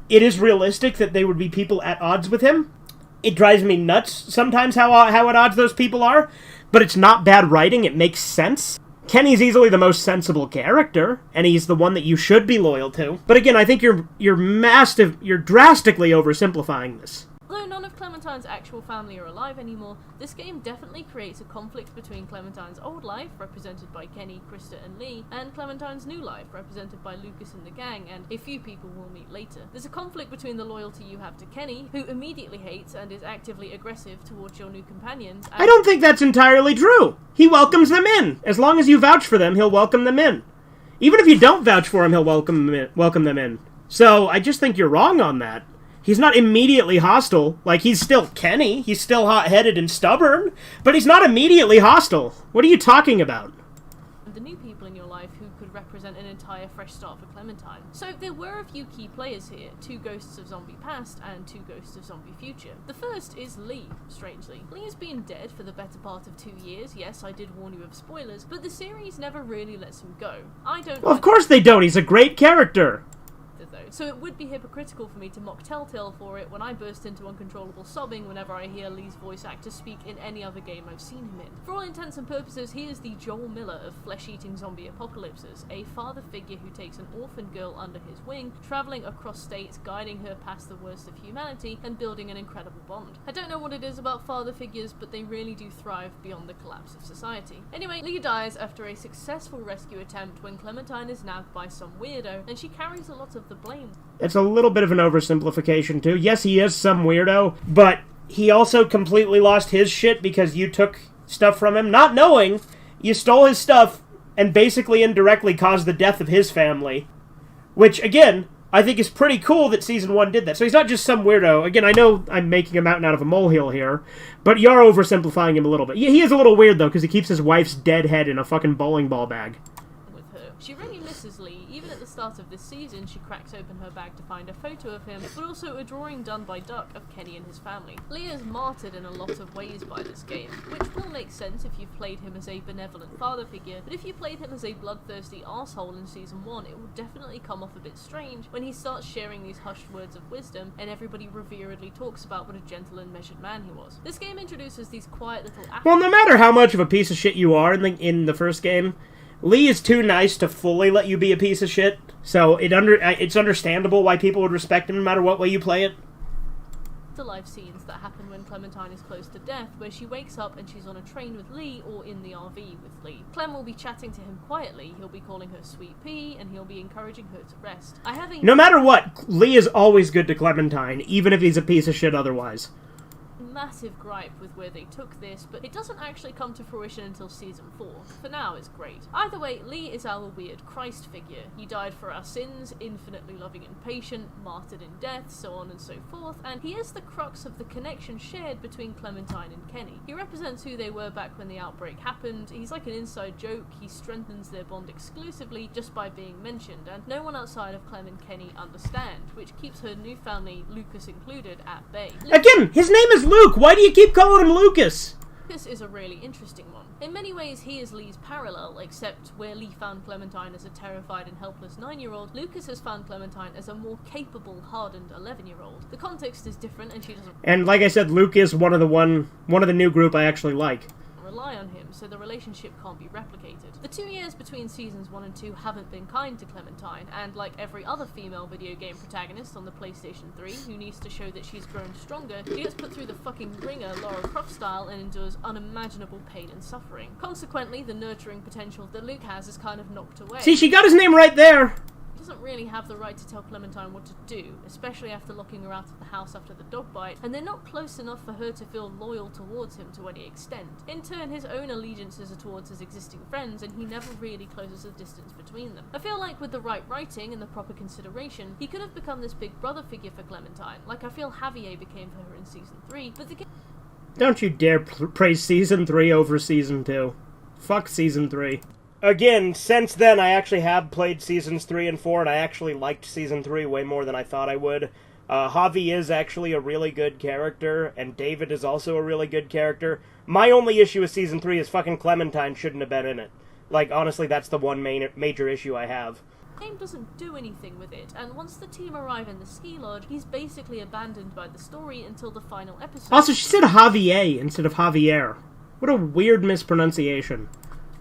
it is realistic that they would be people at odds with him. It drives me nuts sometimes how at odds those people are, but it's not bad writing, it makes sense. Kenny's easily the most sensible character, and he's the one that you should be loyal to. But again, I think you're drastically oversimplifying this. Although none of Clementine's actual family are alive anymore, this game definitely creates a conflict between Clementine's old life, represented by Kenny, Krista, and Lee, and Clementine's new life, represented by Lucas and the gang, and a few people we'll meet later. There's a conflict between the loyalty you have to Kenny, who immediately hates and is actively aggressive towards your new companions, and... I don't think that's entirely true! He welcomes them in! As long as you vouch for them, he'll welcome them in. Even if you don't vouch for him, he'll welcome them in. So, I just think you're wrong on that. He's not immediately hostile. Like, he's still Kenny. He's still hot-headed and stubborn. But he's not immediately hostile. What are you talking about? The new people in your life who could represent an entire fresh start for Clementine. So there were a few key players here, 2 ghosts of zombie past and 2 ghosts of zombie future. The first is Lee, strangely. Lee has been dead for the better part of 2 years, yes, I did warn you of spoilers, but the series never really lets him go. Well, of course they don't, he's a great character! Though. So it would be hypocritical for me to mock Telltale for it when I burst into uncontrollable sobbing whenever I hear Lee's voice actor speak in any other game I've seen him in. For all intents and purposes, he is the Joel Miller of flesh-eating zombie apocalypses, a father figure who takes an orphan girl under his wing, travelling across states, guiding her past the worst of humanity, and building an incredible bond. I don't know what it is about father figures, but they really do thrive beyond the collapse of society. Anyway, Lee dies after a successful rescue attempt when Clementine is nabbed by some weirdo, and she carries a lot of the blame. It's a little bit of an oversimplification, too. Yes, he is some weirdo, but he also completely lost his shit because you took stuff from him, not knowing you stole his stuff and basically indirectly caused the death of his family. Which, again, I think is pretty cool that Season 1 did that. So he's not just some weirdo. Again, I know I'm making a mountain out of a molehill here, but you're oversimplifying him a little bit. He is a little weird, though, because he keeps his wife's dead head in a fucking bowling ball bag. With her. She really misses Lee. Even at the start of this season, she cracks open her bag to find a photo of him, but also a drawing done by Duck of Kenny and his family. Lee is martyred in a lot of ways by this game, which will make sense if you've played him as a benevolent father figure, but if you played him as a bloodthirsty arsehole in Season 1, it will definitely come off a bit strange when he starts sharing these hushed words of wisdom, and everybody reveredly talks about what a gentle and measured man he was. This game introduces these quiet little... Well, no matter how much of a piece of shit you are in the first game, Lee is too nice to fully let you be a piece of shit, so it's understandable why people would respect him no matter what way you play it. The life scenes that happen when Clementine is close to death, where she wakes up and she's on a train with Lee or in the RV with Lee. Clem will be chatting to him quietly, he'll be calling her Sweet Pea, and he'll be encouraging her to rest. No matter what, Lee is always good to Clementine, even if he's a piece of shit otherwise. Massive gripe with where they took this, but it doesn't actually come to fruition until Season 4. For now, it's great. Either way, Lee is our weird Christ figure. He died for our sins, infinitely loving and patient, martyred in death, so on and so forth, and he is the crux of the connection shared between Clementine and Kenny. He represents who they were back when the outbreak happened, he's like an inside joke, he strengthens their bond exclusively just by being mentioned, and no one outside of Clem and Kenny understand, which keeps her new family, Lucas included, at bay. Again, his name is Luke! Why do you keep calling him Lucas? Lucas is a really interesting one. In many ways, he is Lee's parallel, except where Lee found Clementine as a terrified and helpless 9-year-old, Lucas has found Clementine as a more capable, hardened 11-year-old. The context is different, and she doesn't... And like I said, Luke is one of the new group I actually like. ...rely on him, so the relationship can't be replicated. The 2 years between Seasons 1 and 2 haven't been kind to Clementine, and like every other female video game protagonist on the PlayStation 3 who needs to show that she's grown stronger, she gets put through the fucking ringer Lara Croft style and endures unimaginable pain and suffering. Consequently, the nurturing potential that Luke has is kind of knocked away. See, she got his name right there! Doesn't really have the right to tell Clementine what to do, especially after locking her out of the house after the dog bite, and they're not close enough for her to feel loyal towards him to any extent. In turn, his own allegiances are towards his existing friends, and he never really closes the distance between them. I feel like with the right writing and the proper consideration, he could have become this big brother figure for Clementine, like I feel Javier became for her in Season 3, but the game... Don't you dare praise Season 3 over Season 2. Fuck Season 3. Again, since then, I actually have played Seasons 3 and 4, and I actually liked Season 3 way more than I thought I would. Javi is actually a really good character, and David is also a really good character. My only issue with Season 3 is fucking Clementine shouldn't have been in it. Like, honestly, that's the one major issue I have. The game doesn't do anything with it, and once the team arrive in the ski lodge, he's basically abandoned by the story until the final episode. Also, she said Javier instead of Javier. What a weird mispronunciation.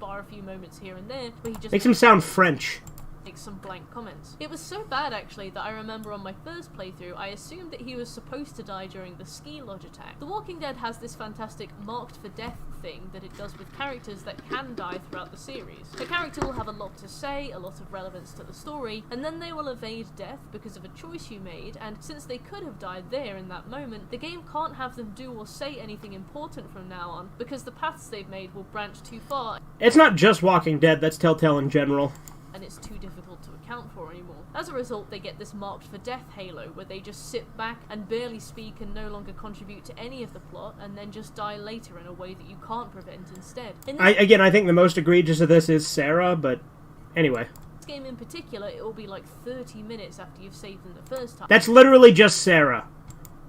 Bar a few moments here and there where he just makes him sound French. Makes some blank comments. It was so bad actually that I remember on my first playthrough I assumed that he was supposed to die during the ski lodge attack. The Walking Dead has this fantastic marked for death thing that it does with characters that can die throughout the series. The character will have a lot to say, a lot of relevance to the story, and then they will evade death because of a choice you made, and since they could have died there in that moment, the game can't have them do or say anything important from now on, because the paths they've made will branch too far. It's not just Walking Dead, that's Telltale in general. And it's too difficult to account for anymore. As a result, they get this marked for death halo, where they just sit back and barely speak and no longer contribute to any of the plot, and then just die later in a way that you can't prevent instead. I think the most egregious of this is Sarah, but anyway. This game in particular, it will be like 30 minutes after you've saved them the first time. That's literally just Sarah.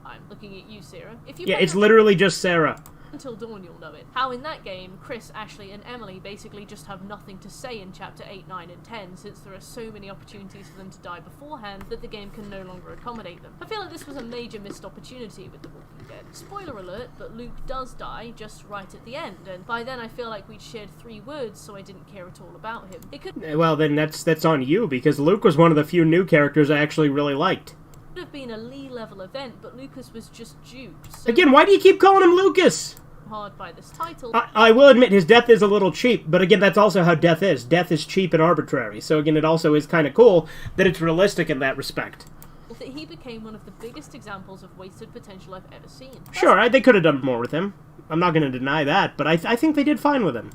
I'm looking at you, Sarah. Yeah, it's literally just Sarah. Until Dawn, you'll know it. How in that game, Chris, Ashley, and Emily basically just have nothing to say in Chapter 8, 9, and 10, since there are so many opportunities for them to die beforehand that the game can no longer accommodate them. I feel like this was a major missed opportunity with The Walking Dead. Spoiler alert, but Luke does die just right at the end, and by then I feel like we'd shared 3 words, so I didn't care at all about him. It could... Well, then that's on you, because Luke was one of the few new characters I actually really liked. It would have been a Lee-level event, but Lucas was just duped. So again, why do you keep calling him Lucas? Hard by this title. I will admit his death is a little cheap, but again, that's also how death is. Death is cheap and arbitrary, so again, it also is kind of cool that it's realistic in that respect. That he became one of the biggest examples of wasted potential I've ever seen. Sure, they could have done more with him. I'm not going to deny that, but I think they did fine with him.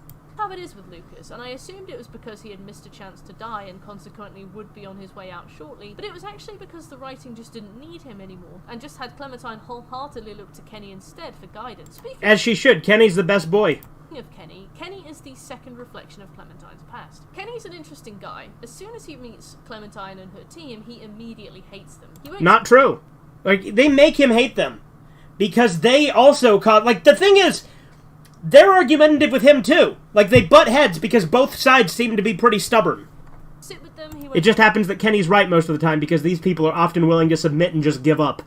how it is with Lucas, and I assumed it was because he had missed a chance to die and consequently would be on his way out shortly, but it was actually because the writing just didn't need him anymore, and just had Clementine wholeheartedly look to Kenny instead for guidance. As she should. Kenny's the best boy. Speaking of Kenny, Kenny is the second reflection of Clementine's past. Kenny's an interesting guy. As soon as he meets Clementine and her team, he immediately hates them. Not true. Like, they make him hate them. Because they also like, the thing is, they're argumentative with him too. Like, they butt heads because both sides seem to be pretty stubborn. Sit with them, it just happens that Kenny's right most of the time because these people are often willing to submit and just give up.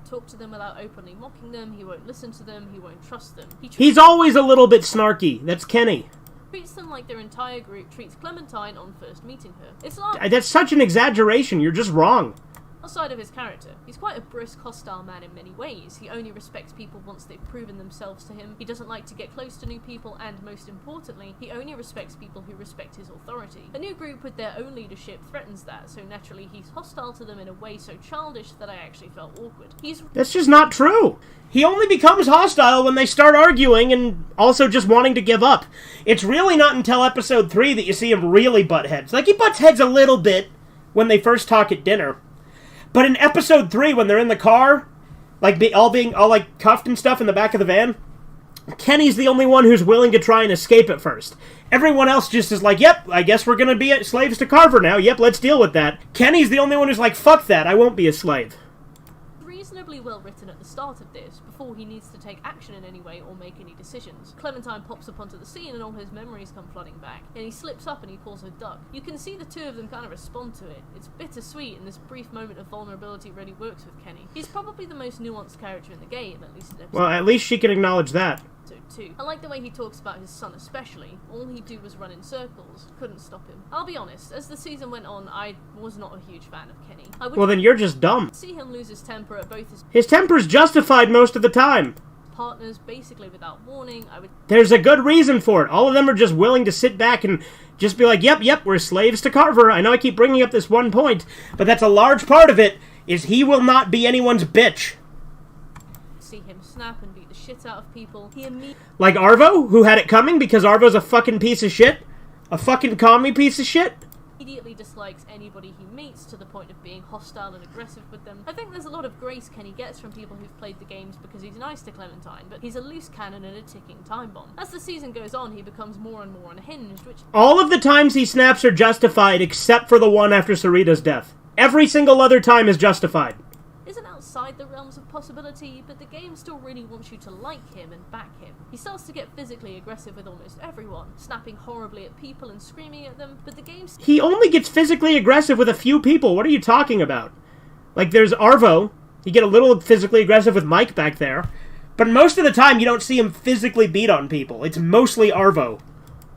Talk to them without openly mocking them, he won't listen to them, he won't trust them. He's always a little bit snarky. That's Kenny. Treats them like their entire group treats Clementine on first meeting her. It's not... That's such an exaggeration. You're just wrong. Outside of his character, he's quite a brisk, hostile man in many ways. He only respects people once they've proven themselves to him. He doesn't like to get close to new people, and most importantly, he only respects people who respect his authority. A new group with their own leadership threatens that, so naturally he's hostile to them in a way so childish that I actually felt awkward. That's just not true. He only becomes hostile when they start arguing and also just wanting to give up. It's really not until episode 3 that you see him really butt heads. Like, he butts heads a little bit when they first talk at dinner. But in episode 3, when they're in the car, like, all like, cuffed and stuff in the back of the van, Kenny's the only one who's willing to try and escape at first. Everyone else just is like, yep, I guess we're gonna be slaves to Carver now. Yep, let's deal with that. Kenny's the only one who's like, fuck that, I won't be a slave. Reasonably well written at the start of this, before he needs to take action in any way or make any decisions. Clementine pops up onto the scene and all his memories come flooding back, and he slips up and he calls her Duck. You can see the two of them kind of respond to it. It's bittersweet, and this brief moment of vulnerability really works with Kenny. He's probably the most nuanced character in the game, at least in episode. Well, at least she can acknowledge that. Too. I like the way he talks about his son especially. All he'd do was run in circles. Couldn't stop him. I'll be honest, as the season went on, I was not a huge fan of Kenny. Well, then you're just dumb. See him lose his temper at both his temper's justified most of the time. Partners, basically without warning. There's a good reason for it. All of them are just willing to sit back and just be like, yep, we're slaves to Carver. I know I keep bringing up this one point, but that's a large part of it, is he will not be anyone's bitch. See him snap and beat the shit out of people. Like Arvo, who had it coming because Arvo's a fucking piece of shit? A fucking commie piece of shit? Immediately dislikes anybody he meets to the point of being hostile and aggressive with them. I think there's a lot of grace Kenny gets from people who've played the games because he's nice to Clementine, but he's a loose cannon and a ticking time bomb. As the season goes on, he becomes more and more unhinged, which... All of the times he snaps are justified except for the one after Sarita's death. Every single other time is justified. Isn't outside the realms of possibility, but the game still really wants you to like him and back him. He starts to get physically aggressive with almost everyone, snapping horribly at people and screaming at them, but the game's... He only gets physically aggressive with a few people. What are you talking about? Like, there's Arvo. You get a little physically aggressive with Mike back there. But most of the time, you don't see him physically beat on people. It's mostly Arvo.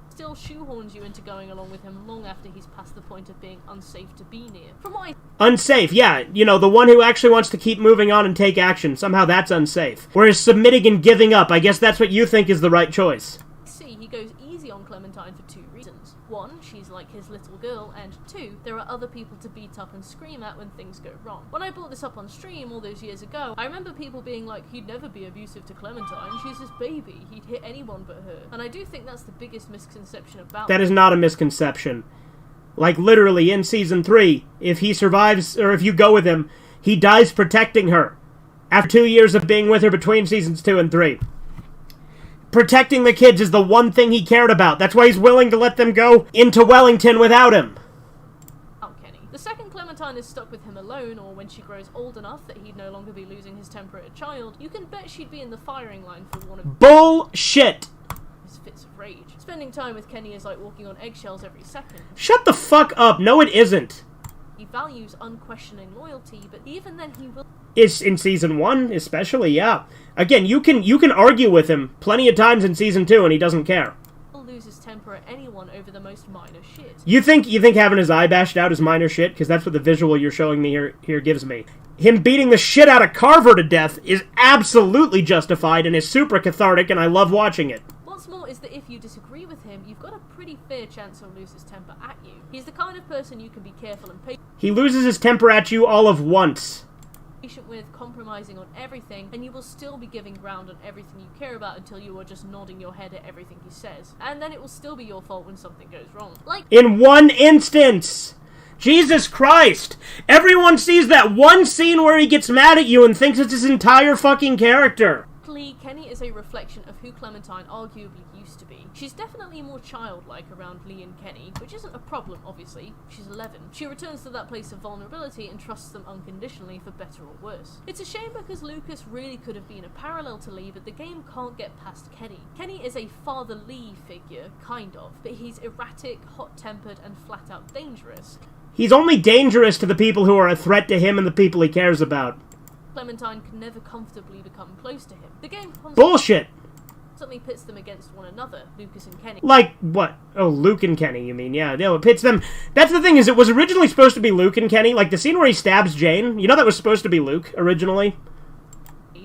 Still shoehorns you into going along with him long after he's past the point of being unsafe to be near. From what I... Unsafe, yeah. You know, the one who actually wants to keep moving on and take action. Somehow that's unsafe. Whereas submitting and giving up, I guess that's what you think is the right choice. See, he goes easy on Clementine for 2 reasons. 1, she's like his little girl, and 2, there are other people to beat up and scream at when things go wrong. When I brought this up on stream all those years ago, I remember people being like, he'd never be abusive to Clementine, she's his baby, he'd hit anyone but her. And I do think that's the biggest misconception about... That is not a misconception. Like, literally, in Season 3, if he survives, or if you go with him, he dies protecting her. After 2 years of being with her between Seasons 2 and 3. Protecting the kids is the one thing he cared about. That's why he's willing to let them go into Wellington without him. Kenny. The second Clementine is stuck with him alone, or when she grows old enough that he'd no longer be losing his temper at a child, you can bet she'd be in the firing line for one of... Bullshit! ...his fits of rage. Spending time with Kenny is like walking on eggshells every second. Shut the fuck up! No, it isn't! He values unquestioning loyalty, but even then he will... It's in Season 1, especially, yeah. Again, you can argue with him plenty of times in Season 2 and he doesn't care. He'll lose his temper at anyone over the most minor shit. You think having his eye bashed out is minor shit? Because that's what the visual you're showing me here gives me. Him beating the shit out of Carver to death is absolutely justified and is super cathartic, and I love watching it. What's more is that if you disagree with him, you've got a pretty fair chance he'll lose his temper at you. He's the kind of person you can be careful and patient. He loses his temper at you all of once. patient with, compromising on everything, and you will still be giving ground on everything you care about until you are just nodding your head at everything he says. And then it will still be your fault when something goes wrong. Like, in one instance! Jesus Christ! Everyone sees that one scene where he gets mad at you and thinks it's his entire fucking character! Kenny is a reflection of who Clementine arguably used to be. She's definitely more childlike around Lee and Kenny, which isn't a problem, obviously. She's 11. She returns to that place of vulnerability and trusts them unconditionally for better or worse. It's a shame because Lucas really could have been a parallel to Lee, but the game can't get past Kenny. Kenny is a Father Lee figure, kind of, but he's erratic, hot-tempered, and flat-out dangerous. He's only dangerous to the people who are a threat to him and the people he cares about. Clementine can never comfortably become close to him. The game bullshit! Constantly pits them against one another, Lucas and Kenny. Like, what? Oh, Luke and Kenny, you mean? Yeah, no, it pits them. That's the thing, is it was originally supposed to be Luke and Kenny. Like, the scene where he stabs Jane, you know that was supposed to be Luke, originally?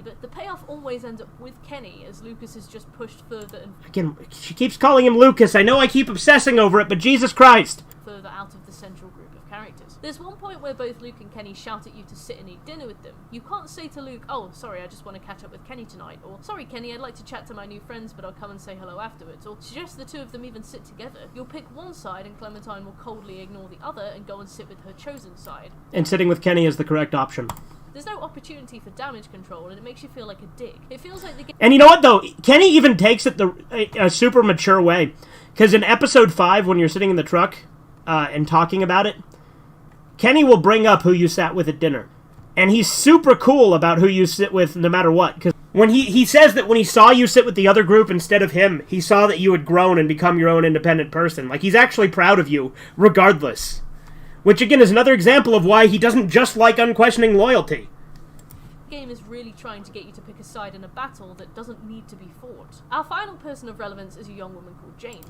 But the payoff always ends up with Kenny, as Lucas is just pushed further and again, she keeps calling him Lucas. I know I keep obsessing over it, but Jesus Christ! Further out of the central group of characters. There's one point where both Luke and Kenny shout at you to sit and eat dinner with them. You can't say to Luke, oh, sorry, I just want to catch up with Kenny tonight, or sorry, Kenny, I'd like to chat to my new friends, but I'll come and say hello afterwards, or suggest the two of them even sit together. You'll pick one side and Clementine will coldly ignore the other and go and sit with her chosen side. And sitting with Kenny is the correct option. There's no opportunity for damage control, and it makes you feel like a dick. It feels like the game. And you know what, though? Kenny even takes it a super mature way. Because in episode 5, when you're sitting in the truck and talking about it, Kenny will bring up who you sat with at dinner. And he's super cool about who you sit with no matter what. Because when he says that when he saw you sit with the other group instead of him, he saw that you had grown and become your own independent person. Like, he's actually proud of you, regardless. Which, again, is another example of why he doesn't just like unquestioning loyalty. The game is really trying to get you to pick a side in a battle that doesn't need to be fought. Our final person of relevance is a young woman called Jane.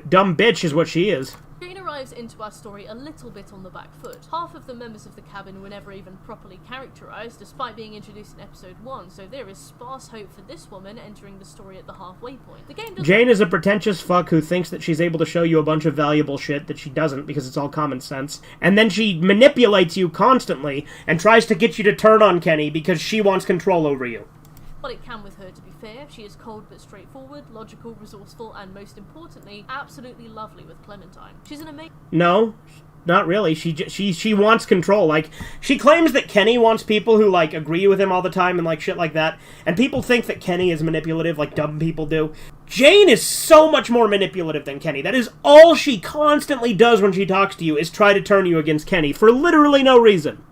Dumb bitch is what she is. Jane arrives into our story a little bit on the back foot. Half of the members of the cabin were never even properly characterized, despite being introduced in episode 1, so there is sparse hope for this woman entering the story at the halfway point. The game Jane is a pretentious fuck who thinks that she's able to show you a bunch of valuable shit that she doesn't because it's all common sense, and then she manipulates you constantly and tries to get you to turn on Kenny because she wants control over you. Well, it can with her, to be fair. She is cold but straightforward, logical, resourceful, and most importantly, absolutely lovely with Clementine. She's an amazing... No, not really. She wants control. Like, she claims that Kenny wants people who, like, agree with him all the time and, like, shit like that. And people think that Kenny is manipulative like dumb people do. Jane is so much more manipulative than Kenny. That is all she constantly does when she talks to you, is try to turn you against Kenny for literally no reason.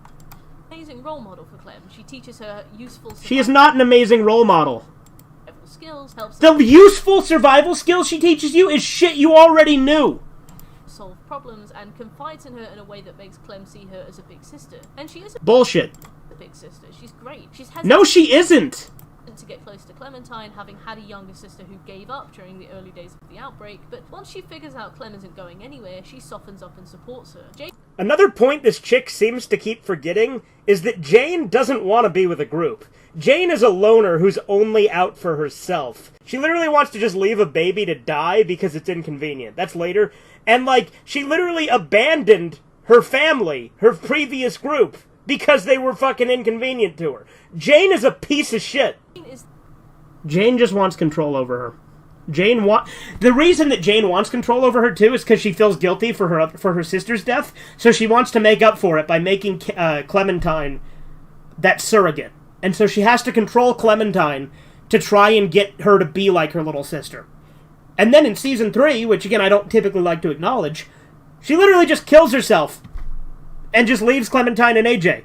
Amazing role model for Clem. She teaches her useful... She is not an amazing role model. Skills, helps the useful survival skills she teaches you is shit you already knew. Solve problems and confides in her in a way that makes Clem see her as a big sister. And she is bullshit. A big sister. She's great. She's no, she isn't. To get close to Clementine, having had a younger sister who gave up during the early days of the outbreak, but once she figures out Clem isn't going anywhere, she softens up and supports her. Another point this chick seems to keep forgetting is that Jane doesn't want to be with a group. Jane is a loner who's only out for herself. She literally wants to just leave a baby to die because it's inconvenient. That's later. And, like, she literally abandoned her family, her previous group, because they were fucking inconvenient to her. Jane is a piece of shit. Jane just wants control over her. The reason that Jane wants control over her, too, is because she feels guilty for her sister's death, so she wants to make up for it by making Clementine that surrogate. And so she has to control Clementine to try and get her to be like her little sister. And then in Season 3, which, again, I don't typically like to acknowledge, she literally just kills herself and just leaves Clementine and AJ.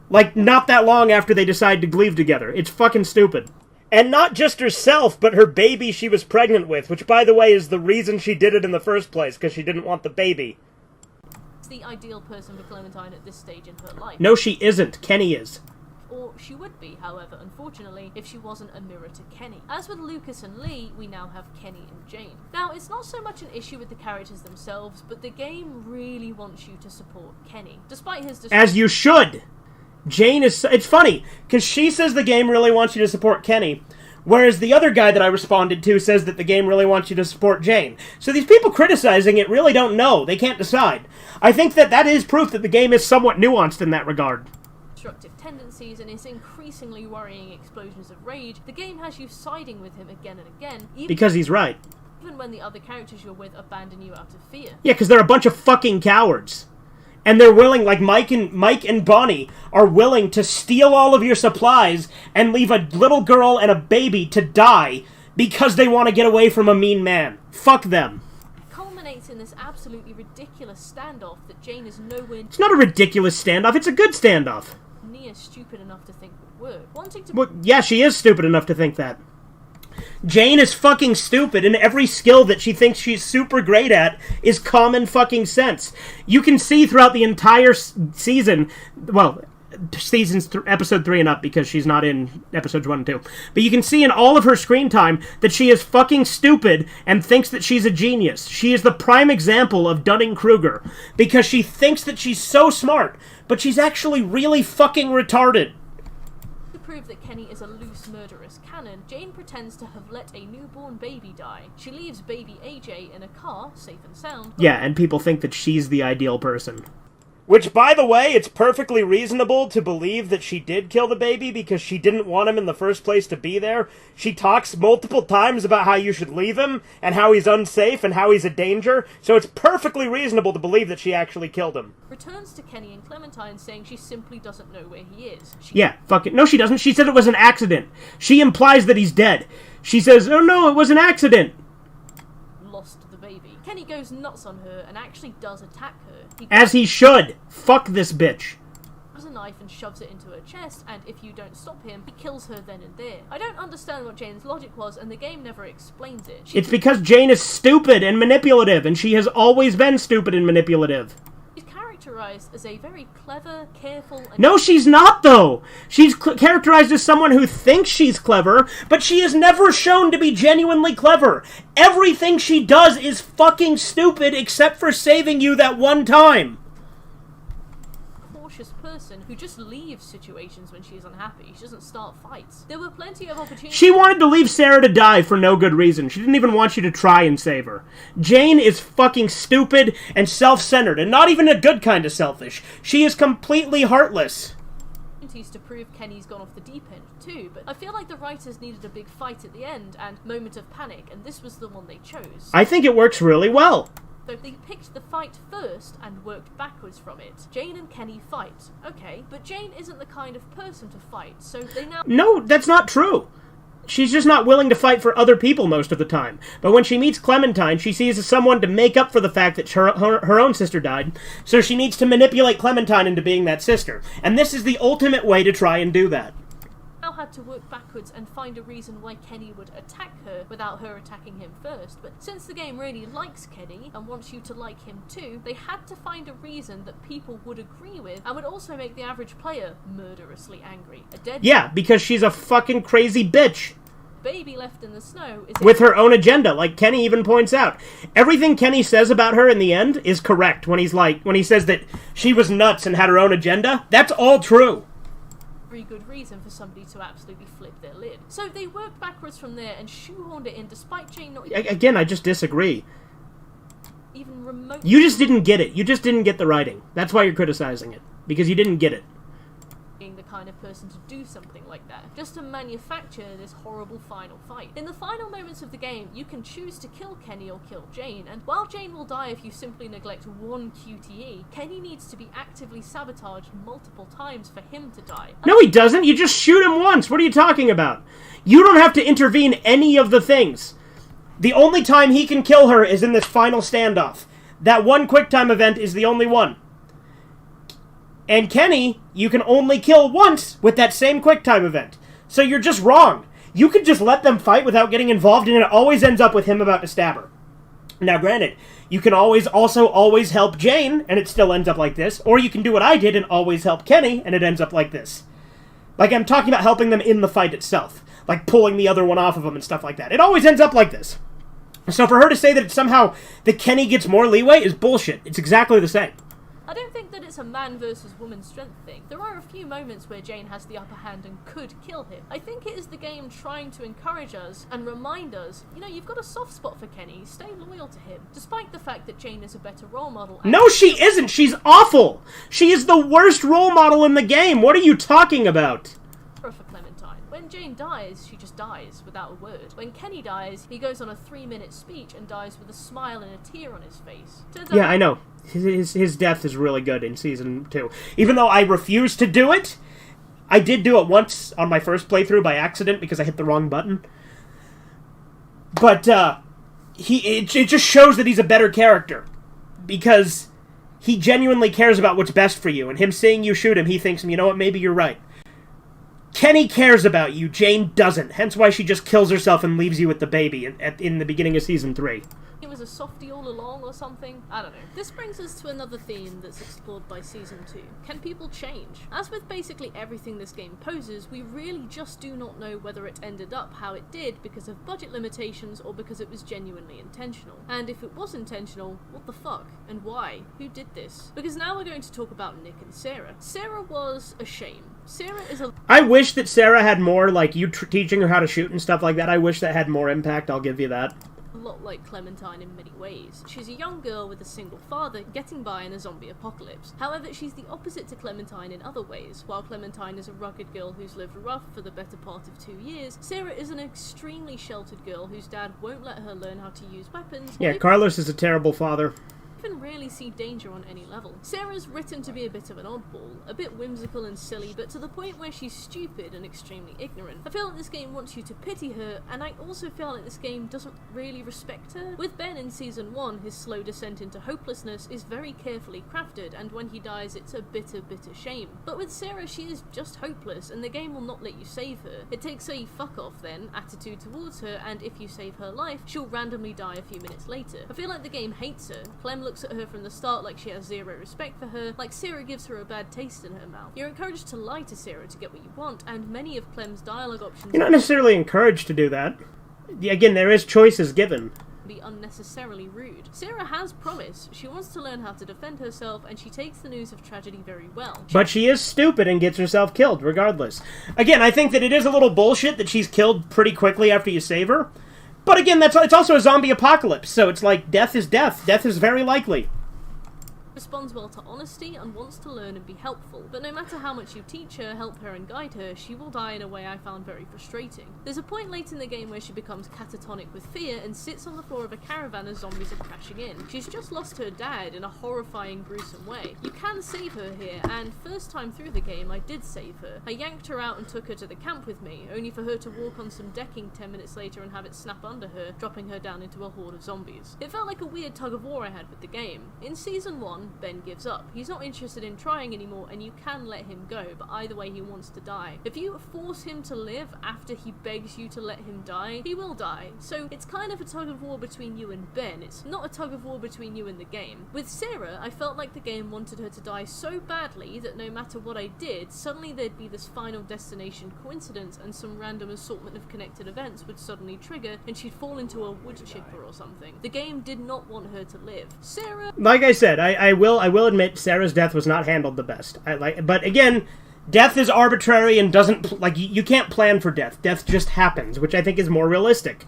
Like, not that long after they decide to leave together. It's fucking stupid. And not just herself, but her baby she was pregnant with, which, by the way, is the reason she did it in the first place, because she didn't want the baby. It's the ideal person for Clementine at this stage in her life. No, she isn't. Kenny is. Or she would be, however, unfortunately, if she wasn't a mirror to Kenny. As with Lucas and Lee, we now have Kenny and Jane. Now, it's not so much an issue with the characters themselves, but the game really wants you to support Kenny. Despite his... As you should! Jane is... It's funny, because she says the game really wants you to support Kenny, whereas the other guy that I responded to says that the game really wants you to support Jane. So these people criticizing it really don't know. They can't decide. I think that is proof that the game is somewhat nuanced in that regard. self-destructive tendencies and his increasingly worrying explosions of rage, the game has you siding with him again and again, Because he's right. even when the other characters you're with abandon you out of fear. Yeah, because they're a bunch of fucking cowards. And they're willing, like Mike and Bonnie, are willing to steal all of your supplies and leave a little girl and a baby to die because they want to get away from a mean man. Fuck them. Culminates in this absolutely ridiculous standoff that Jane is nowhere It's not a ridiculous standoff, it's a good standoff. near stupid enough to think would work. Wanting to... Well, yeah, she is stupid enough to think that. Jane is fucking stupid, and every skill that she thinks she's super great at is common fucking sense. You can see throughout the entire season, well, episode 3 and up, because she's not in episodes 1 and 2, but you can see in all of her screen time that she is fucking stupid and thinks that she's a genius. She is the prime example of Dunning-Kruger, because she thinks that she's so smart, but she's actually really fucking retarded. Prove that Kenny is a loose murderous cannon, Jane pretends to have let a newborn baby die. She leaves baby AJ in a car, safe and sound. Yeah, and people think that she's the ideal person. Which, by the way, it's perfectly reasonable to believe that she did kill the baby because she didn't want him in the first place to be there. She talks multiple times about how you should leave him, and how he's unsafe, and how he's a danger, so it's perfectly reasonable to believe that she actually killed him. Returns to Kenny and Clementine saying she simply doesn't know where he is. Yeah, fuck it. No, she doesn't. She said it was an accident. She implies that he's dead. She says, oh no, it was an accident. Lost the baby. Kenny goes nuts on her and actually does attack her. As he should. Fuck this bitch. Grabs a knife and shoves it into her chest, and if you don't stop him, he kills her then and there. I don't understand what Jane's logic was, and the game never explains it. It's because Jane is stupid and manipulative, and she has always been stupid and manipulative. She's characterized as a very clever, careful, and... No, she's not, though! She's characterized as someone who thinks she's clever, but she is never shown to be genuinely clever. Everything she does is fucking stupid, except for saving you that one time. Cautious person who just leaves situations when she's unhappy. She doesn't start fights. There were plenty of opportunities... She wanted to leave Sarah to die for no good reason. She didn't even want you to try and save her. Jane is fucking stupid and self-centered, and not even a good kind of selfish. She is completely heartless. To prove Kenny's gone off the deep end too, but I feel like the writers needed a big fight at the end and moment of panic, and this was the one they chose. I think it works really well. So they picked the fight first and worked backwards from it. Jane and Kenny fight. Okay, but Jane isn't the kind of person to fight, so they now... No, that's not true. She's just not willing to fight for other people most of the time. But when she meets Clementine, she sees as someone to make up for the fact that her own sister died, so she needs to manipulate Clementine into being that sister. And this is the ultimate way to try and do that. Now had to work backwards and find a reason why Kenny would attack her without her attacking him first. But since the game really likes Kenny and wants you to like him too, they had to find a reason that people would agree with and would also make the average player murderously angry. Yeah, because she's a fucking crazy bitch. Baby left in the snow is with her own agenda, like Kenny even points out. Everything Kenny says about her in the end is correct when he says that she was nuts and had her own agenda. That's all true. Very good reason for somebody to absolutely flip their lid. So they worked backwards from there and shoehorned it in despite Jane not Again, I just disagree. Even remotely... You just didn't get it. You just didn't get the writing. That's why you're criticizing it. Because you didn't get it. Being the kind of person to do something like that, just to manufacture this horrible final fight. In the final moments of the game, you can choose to kill Kenny or kill Jane, and while Jane will die if you simply neglect one QTE, Kenny needs to be actively sabotaged multiple times for him to die. No, he doesn't. You just shoot him once. What are you talking about? You don't have to intervene any of the things. The only time he can kill her is in this final standoff. That one QuickTime event is the only one. And Kenny, you can only kill once with that same QuickTime event. So you're just wrong. You could just let them fight without getting involved, and it always ends up with him about to stab her. Now, granted, you can always help Jane, and it still ends up like this, or you can do what I did and always help Kenny, and it ends up like this. Like, I'm talking about helping them in the fight itself. Like, pulling the other one off of them and stuff like that. It always ends up like this. So for her to say that somehow that Kenny gets more leeway is bullshit. It's exactly the same. I don't think that it's it's a man versus woman strength thing, there are a few moments where Jane has the upper hand and could kill him. I think it is the game trying to encourage us and remind us, you know, you've got a soft spot for Kenny, stay loyal to him, despite the fact that Jane is a better role model. No, she isn't! She's awful! She is the worst role model in the game! What are you talking about? For Clementine. When Jane dies, she just dies, without a word. When Kenny dies, he goes on a 3-minute speech and dies with a smile and a tear on his face. Yeah, I know. His death is really good in Season 2. Even though I refuse to do it, I did do it once on my first playthrough by accident because I hit the wrong button. But, it just shows that he's a better character. Because he genuinely cares about what's best for you, and him seeing you shoot him, he thinks, you know what, maybe you're right. Kenny cares about you, Jane doesn't. Hence why she just kills herself and leaves you with the baby in the beginning of Season 3. He was a softie all along or something? I don't know. This brings us to another theme that's explored by Season 2. Can people change? As with basically everything this game poses, we really just do not know whether it ended up how it did because of budget limitations or because it was genuinely intentional. And if it was intentional, what the fuck? And why? Who did this? Because now we're going to talk about Nick and Sarah. Sarah was a shame. Sarah is a... I wish that Sarah had more, like, you teaching her how to shoot and stuff like that. I wish that had more impact, I'll give you that. A lot like Clementine in many ways. She's a young girl with a single father getting by in a zombie apocalypse. However, she's the opposite to Clementine in other ways. While Clementine is a rugged girl who's lived rough for the better part of 2 years, Sarah is an extremely sheltered girl whose dad won't let her learn how to use weapons. Yeah, Carlos is a terrible father. Even really see danger on any level. Sarah's written to be a bit of an oddball, a bit whimsical and silly, but to the point where she's stupid and extremely ignorant. I feel like this game wants you to pity her, and I also feel like this game doesn't really respect her. With Ben in Season 1, his slow descent into hopelessness is very carefully crafted, and when he dies it's a bitter, bitter shame. But with Sarah, she is just hopeless, and the game will not let you save her. It takes a fuck off then attitude towards her, and if you save her life, she'll randomly die a few minutes later. I feel like the game hates her. Clem looks at her from the start like she has zero respect for her, like Sarah gives her a bad taste in her mouth. You're encouraged to lie to Sarah to get what you want, and many of Clem's dialogue options... You're not necessarily encouraged to do that. Again, there is choices given. ...be unnecessarily rude. Sarah has promise. She wants to learn how to defend herself, and she takes the news of tragedy very well. But she is stupid and gets herself killed, regardless. Again, I think that it is a little bullshit that she's killed pretty quickly after you save her. But again, it's also a zombie apocalypse, so it's like, death is death. Death is very likely. Responds well to honesty and wants to learn and be helpful, but no matter how much you teach her, help her and guide her, she will die in a way I found very frustrating. There's a point late in the game where she becomes catatonic with fear and sits on the floor of a caravan as zombies are crashing in. She's just lost her dad in a horrifying, gruesome way. You can save her here, and first time through the game I did save her. I yanked her out and took her to the camp with me, only for her to walk on some decking 10 minutes later and have it snap under her, dropping her down into a horde of zombies. It felt like a weird tug of war I had with the game. In Season 1, Ben gives up. He's not interested in trying anymore, and you can let him go, but either way he wants to die. If you force him to live after he begs you to let him die, he will die. So it's kind of a tug of war between you and Ben. It's not a tug of war between you and the game. With Sarah, I felt like the game wanted her to die so badly that no matter what I did, suddenly there'd be this final destination coincidence and some random assortment of connected events would suddenly trigger and she'd fall into a wood chipper or something. The game did not want her to live. Sarah... Like I said, I will admit Sarah's death was not handled the best. But again, death is arbitrary and doesn't... you can't plan for death. Death just happens, which I think is more realistic.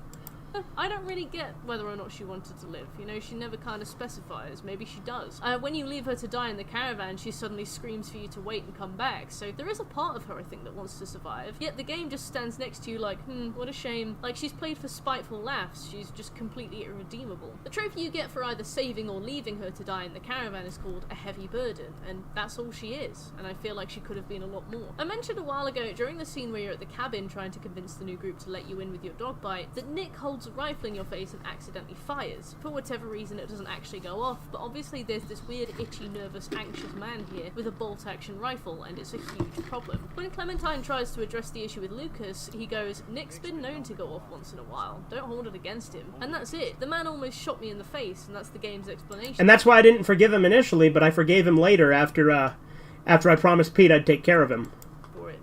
I don't really get whether or not she wanted to live. You know, she never kind of specifies. Maybe she does. When you leave her to die in the caravan, she suddenly screams for you to wait and come back. So there is a part of her, I think, that wants to survive. Yet the game just stands next to you like, what a shame. Like, she's played for spiteful laughs. She's just completely irredeemable. The trophy you get for either saving or leaving her to die in the caravan is called a heavy burden, and that's all she is. And I feel like she could have been a lot more. I mentioned a while ago, during the scene where you're at the cabin trying to convince the new group to let you in with your dog bite, that Nick holds a rifle in your face and accidentally fires. For whatever reason it doesn't actually go off, but obviously there's this weird itchy, nervous, anxious man here with a bolt-action rifle, and it's a huge problem. When Clementine tries to address the issue with Lucas, he goes, "Nick's been known to go off once in a while. Don't hold it against him." And that's it. The man almost shot me in the face, and that's the game's explanation. And that's why I didn't forgive him initially, but I forgave him later after I promised Pete I'd take care of him.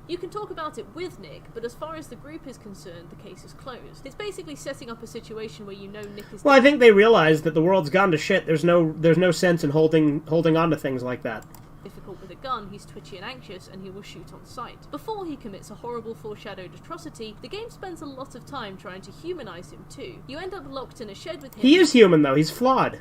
You can talk about it with Nick, but as far as the group is concerned, the case is closed. It's basically setting up a situation where you know Nick is... Well, I think they realize that the world's gone to shit. There's no sense in holding on to things like that. difficult with a gun, he's twitchy and anxious, and he will shoot on sight. Before he commits a horrible foreshadowed atrocity, the game spends a lot of time trying to humanize him too. You end up locked in a shed with him. He is human, though. He's flawed.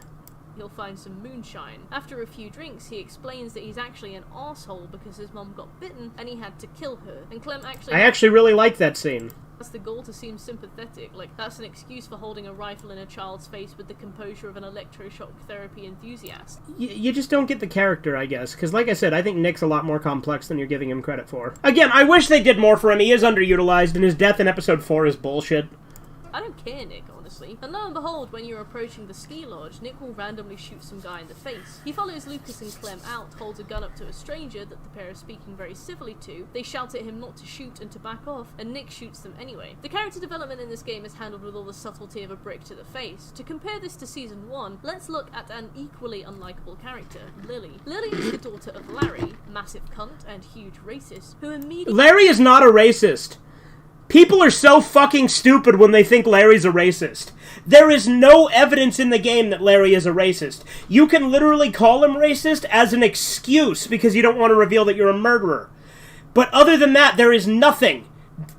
He'll find some moonshine. After a few drinks, he explains that he's actually an arsehole because his mum got bitten and he had to kill her. And Clem actually... I actually really like that scene. That's the goal, to seem sympathetic. Like, that's an excuse for holding a rifle in a child's face with the composure of an electroshock therapy enthusiast. You just don't get the character, I guess. Because, like I said, I think Nick's a lot more complex than you're giving him credit for. Again, I wish they did more for him. He is underutilized, and his death in episode 4 is bullshit. I don't care, Nick, honestly. And lo and behold, when you're approaching the ski lodge, Nick will randomly shoot some guy in the face. He follows Lucas and Clem out, holds a gun up to a stranger that the pair are speaking very civilly to. They shout at him not to shoot and to back off, and Nick shoots them anyway. The character development in this game is handled with all the subtlety of a brick to the face. To compare this to Season 1, let's look at an equally unlikable character, Lily. Lily is the daughter of Larry, massive cunt and huge racist, who immediately... Larry is not a racist. People are so fucking stupid when they think Larry's a racist. There is no evidence in the game that Larry is a racist. You can literally call him racist as an excuse because you don't want to reveal that you're a murderer. But other than that, there is nothing.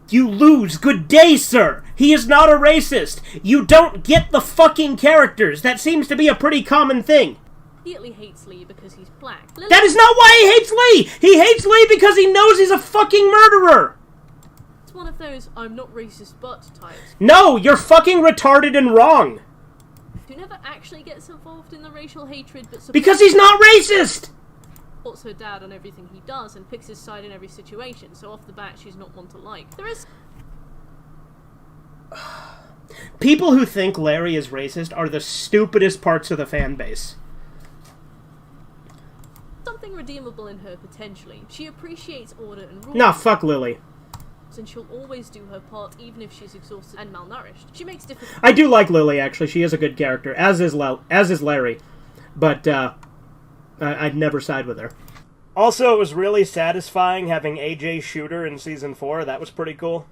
You lose. Good day, sir. He is not a racist. You don't get the fucking characters. That seems to be a pretty common thing. Immediately hates Lee because he's black. Lily... That is not why he hates Lee! He hates Lee because he knows he's a fucking murderer! One of those I'm not racist but types. No, you're fucking retarded and wrong. Who never actually gets involved in the racial hatred but because he's not racist. Supports her dad on everything he does and picks his side in every situation, so off the bat she's not one to like. There is people who think Larry is racist are the stupidest parts of the fan base. Something redeemable in her potentially. She appreciates order and rules. Nah, fuck Lily. And she'll always do her part even if she's exhausted and malnourished. She makes difficult... I do like Lily, actually. She is a good character, as is Larry. But, I'd never side with her. Also, it was really satisfying having AJ shoot her in Season 4. That was pretty cool.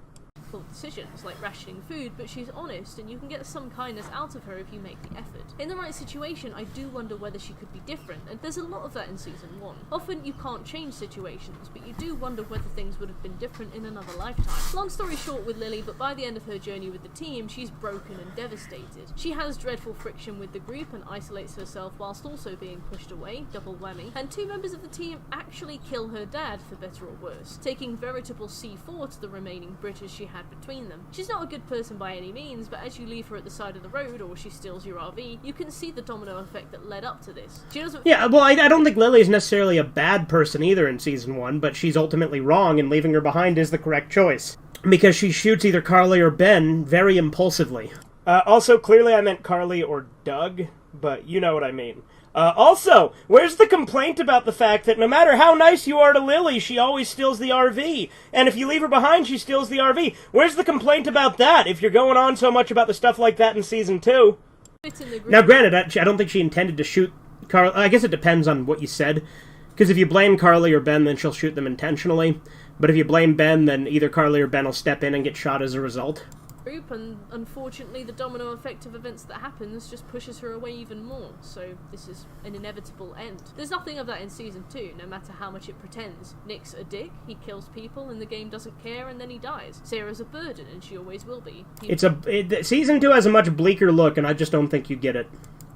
Decisions, like rationing food, but she's honest and you can get some kindness out of her if you make the effort. In the right situation, I do wonder whether she could be different, and there's a lot of that in Season 1. Often you can't change situations, but you do wonder whether things would have been different in another lifetime. Long story short with Lily, but by the end of her journey with the team, she's broken and devastated. She has dreadful friction with the group and isolates herself whilst also being pushed away, double whammy, and two members of the team actually kill her dad for better or worse, taking veritable C4 to the remaining British she had between them. She's not a good person by any means, but as you leave her at the side of the road or she steals your RV, you can see the domino effect that led up to this. She doesn't... Yeah, well, I don't think Lily's necessarily a bad person either in Season 1, but she's ultimately wrong, and leaving her behind is the correct choice. Because she shoots either Carly or Ben very impulsively. Also, clearly I meant Carly or Doug, but you know what I mean. Also, where's the complaint about the fact that no matter how nice you are to Lily, she always steals the RV? And if you leave her behind, she steals the RV. Where's the complaint about that, if you're going on so much about the stuff like that in Season 2? Now, granted, I don't think she intended to shoot Carly. I guess it depends on what you said. Because if you blame Carly or Ben, then she'll shoot them intentionally. But if you blame Ben, then either Carly or Ben will step in and get shot as a result. And unfortunately the domino effect of events that happens just pushes her away even more, so this is an inevitable end. There's nothing of that in Season 2, no matter how much it pretends. Nick's a dick, he kills people and the game doesn't care, and then he dies. Sarah's a burden and she always will be. Season 2 has a much bleaker look, and I just don't think you get it.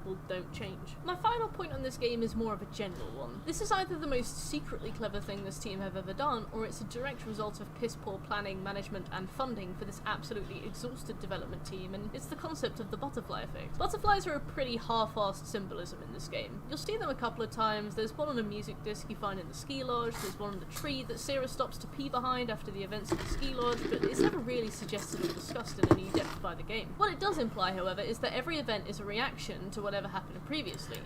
People don't change. My final point on this game is more of a general one. This is either the most secretly clever thing this team have ever done, or it's a direct result of piss-poor planning, management, and funding for this absolutely exhausted development team, and it's the concept of the butterfly effect. Butterflies are a pretty half-assed symbolism in this game. You'll see them a couple of times. There's one on a music disc you find in the ski lodge, there's one on the tree that Sarah stops to pee behind after the events of the ski lodge, but it's never really suggested or discussed in any depth by the game. What it does imply, however, is that every event is a reaction to whatever happened previously.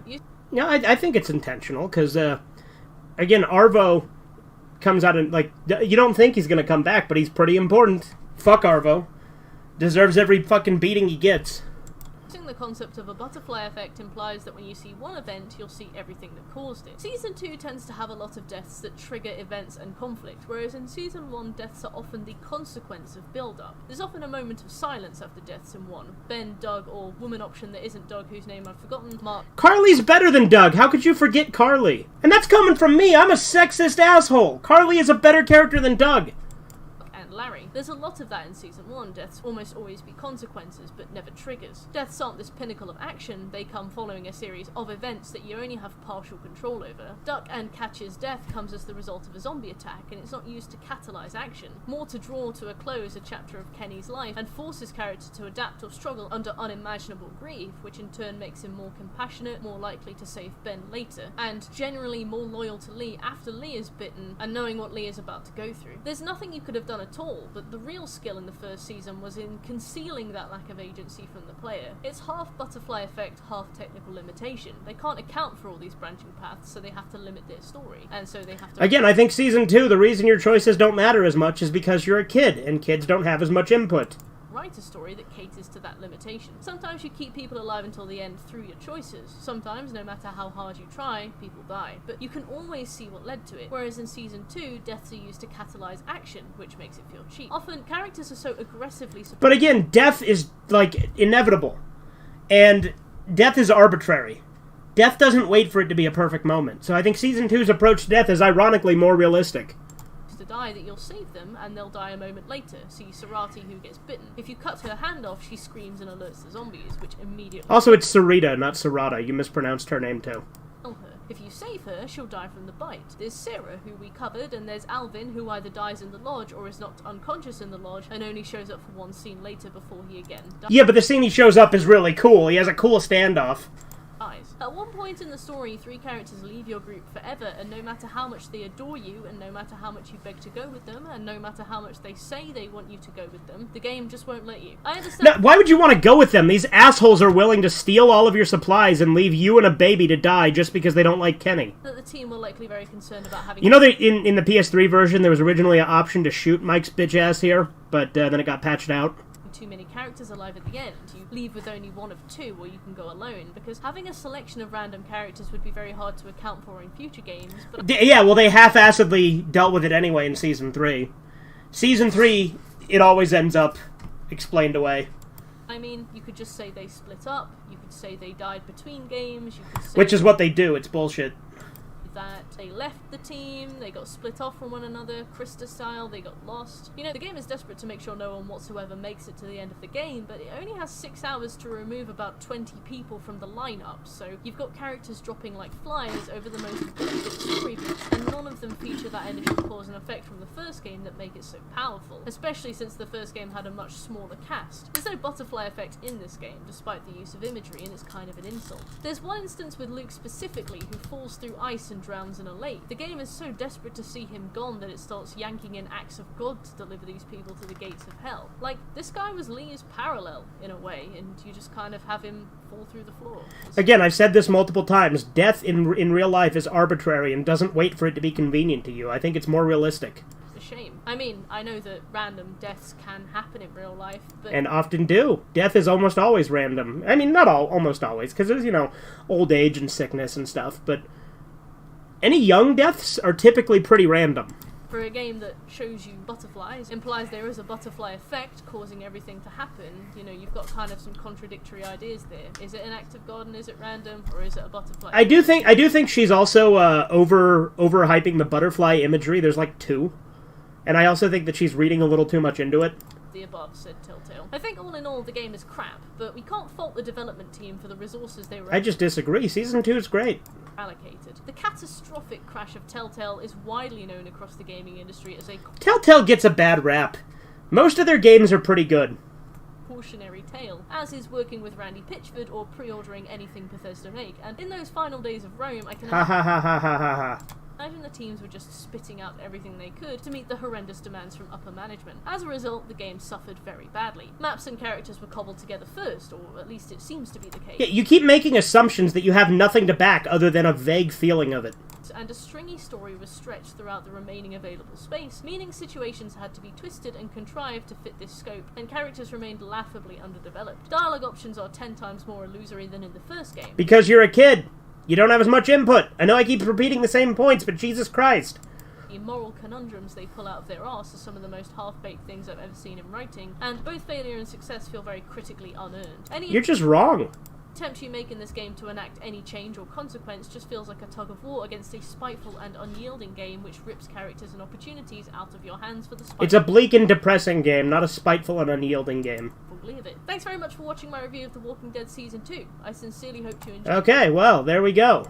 Yeah, I think it's intentional, because, again, Arvo comes out and, like, you don't think he's going to come back, but he's pretty important. Fuck Arvo. Deserves every fucking beating he gets. Using the concept of a butterfly effect implies that when you see one event, you'll see everything that caused it. Season 2 tends to have a lot of deaths that trigger events and conflict, whereas in Season 1, deaths are often the consequence of build-up. There's often a moment of silence after deaths in 1. Ben, Doug, or woman option that isn't Doug, whose name I've forgotten, Mark. Carly's better than Doug. How could you forget Carly? And that's coming from me. I'm a sexist asshole. Carly is a better character than Doug. And Larry. There's a lot of that in Season 1. Deaths almost always be consequences, but never triggers. Deaths aren't this pinnacle of action, they come following a series of events that you only have partial control over. Duck and Catch's death comes as the result of a zombie attack, and it's not used to catalyse action. More to draw to a close a chapter of Kenny's life, and force his character to adapt or struggle under unimaginable grief, which in turn makes him more compassionate, more likely to save Ben later, and generally more loyal to Lee after Lee is bitten, and knowing what Lee is about to go through. There's nothing you could have done at all, but the real skill in the first season was in concealing that lack of agency from the player. It's half butterfly effect, half technical limitation. They can't account for all these branching paths, so they have to limit their story, and so they have to... Again, I think Season 2, the reason your choices don't matter as much is because you're a kid, and kids don't have as much input. Write a story that caters to that limitation. Sometimes you keep people alive until the end through your choices. Sometimes, no matter how hard you try, people die. But you can always see what led to it. Whereas in Season 2, deaths are used to catalyse action, which makes it feel cheap. Often, characters are so aggressively... But again, death is, like, inevitable. And death is arbitrary. Death doesn't wait for it to be a perfect moment. So I think Season 2's approach to death is ironically more realistic. To die that you'll save them, and they'll die a moment later. See Sarati, who gets bitten. If you cut her hand off, she screams and alerts the zombies, which immediately... Also, it's Sarita, not Sarata. You mispronounced her name, too. Kill her. If you save her, she'll die from the bite. There's Sarah, who we covered, and there's Alvin, who either dies in the lodge or is knocked unconscious in the lodge, and only shows up for one scene later before he again dies. Yeah, but the scene he shows up is really cool. He has a cool standoff. At one point in the story, 3 characters leave your group forever, and no matter how much they adore you, and no matter how much you beg to go with them, and no matter how much they say they want you to go with them, the game just won't let you. I understand... Now, why would you want to go with them? These assholes are willing to steal all of your supplies and leave you and a baby to die just because they don't like Kenny. That the team were likely very concerned about having... You know that in the PS3 version, there was originally an option to shoot Mike's bitch ass here, but then it got patched out. Too many characters alive at the end. You leave with only one of 2, or you can go alone, because having a selection of random characters would be very hard to account for in future games, but... Yeah, well, they half-assedly dealt with it anyway in Season 3. Season 3, it always ends up explained away. I mean, you could just say they split up, you could say they died between games, you could say... Which is what they do, it's bullshit. That they left the team, they got split off from one another, Krista style, they got lost. You know, the game is desperate to make sure no one whatsoever makes it to the end of the game, but it only has 6 hours to remove about 20 people from the lineup, so you've got characters dropping like flies over the most basic story beats, and none of them feature that initial cause and effect from the first game that make it so powerful, especially since the first game had a much smaller cast. There's no butterfly effect in this game, despite the use of imagery, and it's kind of an insult. There's one instance with Luke specifically, who falls through ice and drowns in a lake. The game is so desperate to see him gone that it starts yanking in acts of God to deliver these people to the gates of hell. Like, this guy was Lee's parallel, in a way, and you just kind of have him fall through the floor. Again, I've said this multiple times, death in real life is arbitrary and doesn't wait for it to be convenient to you. I think it's more realistic. It's a shame. I mean, I know that random deaths can happen in real life, but... And often do. Death is almost always random. I mean, not almost always, because there's, you know, old age and sickness and stuff, but... Any young deaths are typically pretty random. For a game that shows you butterflies, implies there is a butterfly effect causing everything to happen, you know, you've got kind of some contradictory ideas there. Is it an act of God and is it random, or is it a butterfly? I do think she's also overhyping the butterfly imagery. There's like 2. And I also think that she's reading a little too much into it. The above, said Telltale. I think all in all the game is crap, but we can't fault the development team for the resources they were... I just disagree. Season 2 is great. ...allocated. The catastrophic crash of Telltale is widely known across the gaming industry as a... Telltale gets a bad rap. Most of their games are pretty good. ...cautionary tale, as is working with Randy Pitchford or pre-ordering anything Bethesda make, and in those final days of Rome, I can... Ha ha ha ha ha ha ha. Imagine the teams were just spitting out everything they could to meet the horrendous demands from upper management. As a result, the game suffered very badly. Maps and characters were cobbled together first, or at least it seems to be the case. Yeah, you keep making assumptions that you have nothing to back other than a vague feeling of it. dialogues, and a stringy story was stretched throughout the remaining available space, meaning situations had to be twisted and contrived to fit this scope, and characters remained laughably underdeveloped. Dialogue options are 10 times more illusory than in the first game. Because you're a kid! You don't have as much input! I know I keep repeating the same points, but Jesus Christ! The moral conundrums they pull out of their arse are some of the most half-baked things I've ever seen in writing, and both failure and success feel very critically unearned. You're just wrong. Attempt you make in this game to enact any change or consequence just feels like a tug of war against a spiteful and unyielding game which rips characters and opportunities out of your hands for the spite. It's a bleak and depressing game, not a spiteful and unyielding game. We'll believe it. Thanks very much for watching my review of The Walking Dead Season 2. I sincerely hope you enjoyed it. Okay, well, there we go.